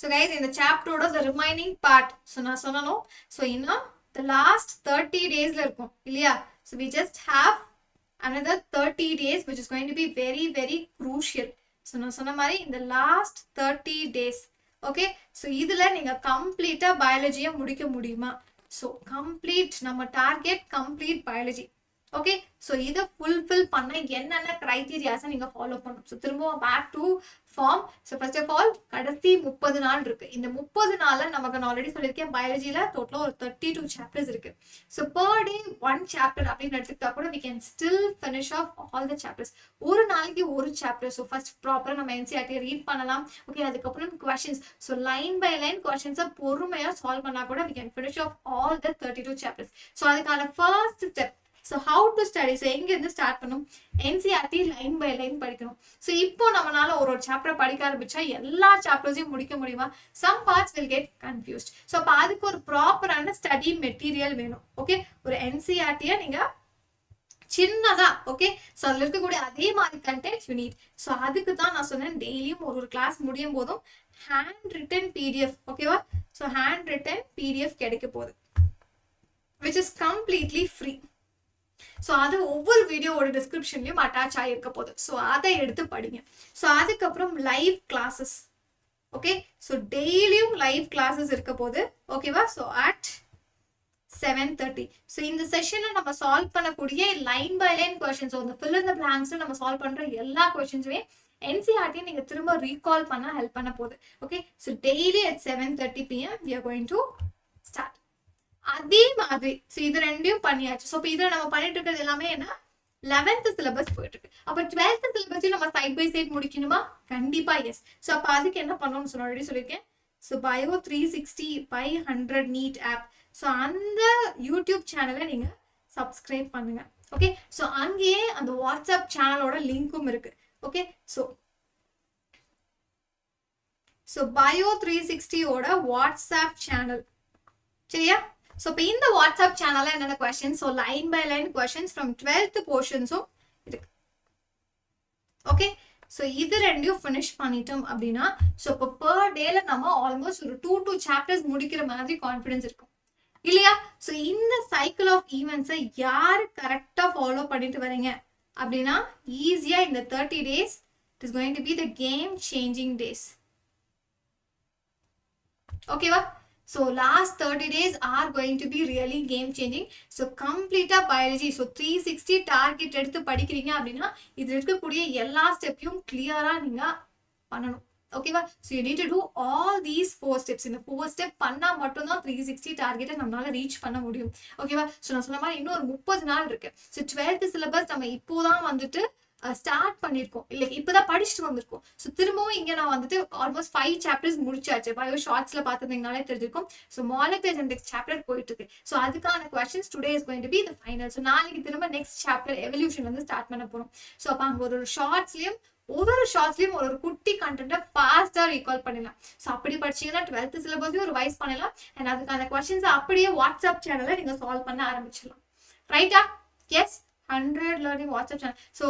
A: So guys, in the chapter ஓட the remaining part, so நான் சொன்னனும், so இன்னும் the last 30 daysல இருக்கும் இல்லையா? So we just have another 30 days which is going to be very very crucial. So நான் சொன்ன மாதிரி in the last 30 days. Okay, so இதுல நீங்க கம்ப்ளீட்டா பயாலஜியை முடிக்க முடியுமா? So complete நம்ம target complete biology. Okay, so இதை fulfill பண்ண என்னென்ன criterias நீங்க follow பண்ணணும்? So திரும்பவும் back to form. So first of all, கடைசி 30 நாள் இருக்கு. இந்த 30 நாள்ல நமக்கு நான் ஆல்ரெடி சொல்லியிருக்கேன் பயாலஜில டோட்டலா ஒரு 32 chapters இருக்கு. So per day one chapter அப்படின்னு எடுத்துக்கிட்டா கூட we can still finish off all the chapters. ஒரு நாளைக்கு ஒரு chapter. So first ப்ராப்பரா நம்ம NCERT read பண்ணலாம். Okay, அதுக்கப்புறம் questions. So line by line questions பொறுமையா solve பண்ணா கூட we can finish off all the 32 chapters. So அதுக்கான first step. So how to study? So எங்க இருந்து ஸ்டார்ட் பண்ணும்? NCERT லைன் பை லைன் படிக்கணும். So இப்போ நம்மளால ஒரு சாப்டர் படிக்க ஆரம்பிச்சா எல்லா சாப்டர்ஸையும் முடிக்க முடியுமா? Some parts will get confused. So அப்ப அதுக்கு ஒரு ப்ராப்பரான ஸ்டடி மெட்டீரியல் வேணும். ஓகே, ஒரு NCERT நீங்க சின்னதா, ஓகே, ஸோ அதில் இருக்கக்கூடிய அதே மாதிரி கண்டென்ட் யூ நீட். ஸோ அதுக்கு தான் நான் சொன்னேன் டெய்லியும் ஒரு கிளாஸ் முடியும் போதும் ஹேண்ட் ரிட்டன் PDF, ஓகேவா? ஸோ ஹேண்ட் ரிட்டன் PDF கிடைக்க போகுது which is completely free. So அது ஒவ்வொரு வீடியோவோட டிஸ்கிரிப்ஷன்லையும் அட்டாச் ஆகிருக்க போகுது. ஸோ அதை எடுத்து படிங்க. ஸோ அதுக்கப்புறம் லைவ் கிளாஸஸ். ஓகே, ஸோ டெய்லியும் லைவ் கிளாஸஸ் இருக்க போகுது. ஓகேவா? So at 7:30. ஸோ இந்த செஷனில் நம்ம சால்வ் பண்ணக்கூடிய line by line questions, so இந்த ஃபில் இன் த பிளாங்க்ஸில் நம்ம சால்வ் பண்ணுற எல்லா கொஸ்டின்ஸுமே NCERT நீங்க திரும்ப ரீகால் பண்ண ஹெல்ப் பண்ண போகுது. Okay, so daily at 7:30 PM we are going to start. அதே மாதிரி ஸோ இது ரெண்டையும் பண்ணியாச்சு. ஸோ இப்போ இதில் நம்ம பண்ணிட்டு இருக்கிறது எல்லாமே என்ன? 11th சிலபஸ் போயிட்டு இருக்கு. அப்போ 12th சிலபஸையும் நம்ம சைட் பை சைட் முடிக்கணுமா? கண்டிப்பா எஸ். ஸோ அப்போ அதுக்கு என்ன பண்ணணும்னு சொன்ன ஆல்ரெடி சொல்லியிருக்கேன். So bio 360 by 100 NEET app. So அந்த யூடியூப் சேனலை நீங்க சப்ஸ்கிரைப் பண்ணுங்க. ஓகே, ஸோ அங்கேயே அந்த வாட்ஸ்அப் சேனலோட லிங்க்கும் இருக்கு. ஓகே, ஸோ பயோ 360 ஓட வாட்ஸ்அப் சேனல், சரியா? ஸோ இப்போ இந்த வாட்ஸ்அப் சேனல்ல என்னென்ன questions, so line by line questions from 12th போர்ஷன்ஸும் இருக்கு. ஓகே, ஸோ இது ரெண்டையும் ஃபினிஷ் பண்ணிட்டோம் அப்படின்னா ஸோ இப்போ பர் டேல நம்ம ஆல்மோஸ்ட் ஒரு 2 chapters முடிக்கிற மாதிரி கான்ஃபிடன்ஸ் இருக்கும் இல்லையா? ஸோ இந்த சைக்கிள் ஆஃப் ஈவெண்ட்ஸை யார் கரெக்டாக ஃபாலோ பண்ணிட்டு வரீங்க அப்படின்னா ஈஸியா இந்த 30 days it is going to be the game changing days. ஓகேவா? So last 30 days are going to be really game changing. So complete biology. So 360 target எடுத்து படிக்கிறீங்க அப்படின்னா இது இருக்கக்கூடிய எல்லா ஸ்டெப்பையும் கிளியரா நீங்க பண்ணணும். ஓகேவா? So you need to do all these 4 steps. இந்த 4 step பண்ணா மட்டும் தான் 360 டார்கெட்டை நம்மளால ரீச் பண்ண முடியும். ஓகேவா? ஸோ நான் சொன்ன மாதிரி இன்னும் ஒரு 30 நாள் இருக்கு. ஸோ 12th சிலபஸ் நம்ம இப்போதான் வந்துட்டு ஸ்டார்ட் பண்ணியிருக்கோம் இல்லை இப்போதான் படிச்சுட்டு வந்திருக்கோம். ஸோ திரும்பவும் இங்கே நான் வந்துட்டு ஆல்மோஸ்ட் 5 சாப்டர்ஸ் முடிச்சாச்சு. பயோ ஷார்ட்ஸ்ல பார்த்துருந்தீங்கனாலே தெரிஞ்சிருக்கும். ஸோ மாலிகுலர் ஜெனடிக்ஸ் சாப்டர் போயிட்டு இருக்கு. ஸோ அதுக்கான questions today is going to be the final. So நாளைக்கு திரும்ப நெக்ஸ்ட் சாப்டர் எவல்யூஷன் வந்து ஸ்டார்ட் பண்ண போறோம். ஸோ அப்போ அங்கே ஒரு ஷார்ட்ஸ்லயும் ஒரு குட்டி கண்டென்ட்டை ஃபாஸ்டா ரீகால் பண்ணிடலாம். ஸோ அப்படி படிச்சீங்கன்னா 12th சிலபஸையும் ரிவைஸ் பண்ணலாம். அண்ட் அதுக்கான கொஸ்டின்ஸ் அப்படியே வாட்ஸ்அப் சேனல்ல நீங்க சால்வ் பண்ண ஆரம்பிச்சிடலாம். ரைட்டா? Yes, 100 learning WhatsApp channel. So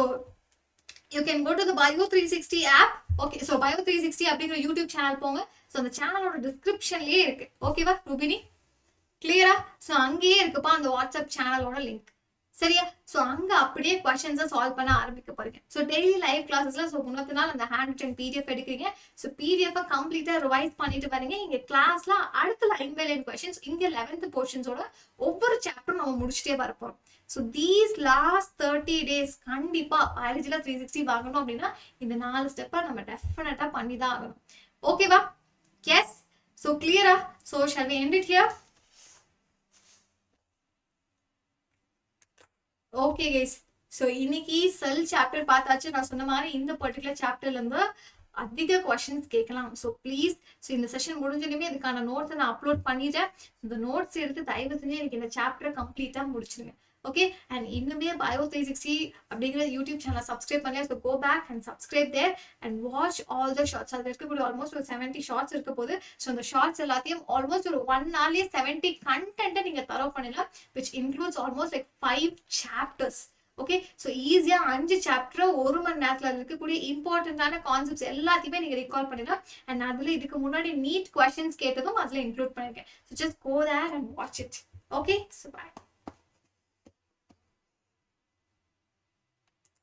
A: you can go to the Bio 360 app. Okay, so Bio 360 அப்படிங்கிற யூடியூப் சேனல் போங்க. ஸோ அந்த சேனலோட டிஸ்கிரிப்ஷன்லயே இருக்கு. ஓகேவா ரூபினி? கிளியரா? ஸோ அங்கேயே இருக்குப்பா அந்த வாட்ஸ்அப் சேனலோட லிங்க். சரியா? ஸோ அங்கே அப்படியே கொஸ்டின்ஸை சால்வ் பண்ண ஆரம்பிக்க போறீங்க. ஸோ டெய்லி லைவ் கிளாஸஸ்ல ஸோ முன்னத்து நாள் அந்த ஹேண்ட் ரிட்டன் பிடிஎஃப் எடுக்கிறீங்க. ஸோ பிடிஎஃப் கம்ப்ளீட்டாக ரிவைஸ் பண்ணிட்டு வரீங்க. இங்கே கிளாஸ்ல அடுத்த லைன் பை லைன் கொஸ்டின்ஸ் இங்கே 11th போர்ஷன்ஸோட ஒவ்வொரு சாப்டரும் நம்ம முடிச்சுட்டே வரப்போம். ஸோ தீஸ் லாஸ்ட் 30 days கண்டிப்பா பயாலஜில 360 வாங்கணும் அப்படின்னா இந்த 4 ஸ்டெப்பை நம்ம டெஃபினட்டா பண்ணி தான் ஆகணும். ஓகேவா? எஸ். ஸோ கிளியரா? So shall we end it here? Okay guys, so இன்னைக்கு செல் சாப்டர் பார்த்தாச்சு. நான் சொன்ன மாதிரி இந்த பர்டிகுலர் சாப்டர்ல இருந்து அதிக கொஸ்டின்ஸ் கேட்கலாம். ஸோ ப்ளீஸ், ஸோ இந்த செஷன் முடிஞ்சதுமே இதுக்கான நோட்ஸை நான் அப்லோட் பண்ணிட்டேன். இந்த நோட்ஸ் எடுத்து தயவு செஞ்சு எனக்கு இந்த சாப்டரை கம்ப்ளீட்டா முடிச்சிருங்க. ஓகே, அண்ட் இன்னுமே பயோ 360 அப்படிங்கிற யூடியூப் சேனல் சப்ஸ்கிரைப் பண்ணி so go back and subscribe there and watch all the shorts. அதில் இருக்கக்கூடிய ஆல்மோஸ்ட் ஒரு 70 ஷார்ட்ஸ் இருக்க போது. ஸோ அந்த ஷார்ட்ஸ் எல்லாத்தையும் ஆல்மோஸ்ட் ஒரு 1 hourலயே 70 கண்டென்ட்டை நீங்க தரவு பண்ணலாம், which includes almost like 5 chapters. Okay, so ஈஸியா 5 சாப்டர் 1 மணி நேரத்தில் இருக்கக்கூடிய இம்பார்ட்டன்டான கான்செப்ட்ஸ் எல்லாத்தையுமே நீங்க ரிகால் பண்ணிடலாம். அண்ட் அதுல இதுக்கு முன்னாடி நீட் கொஸ்டின்ஸ் கேட்டதும் அதுல இன்க்ளூட் பண்ணிருக்கேன். So just go there and watch it. Okay, so bye.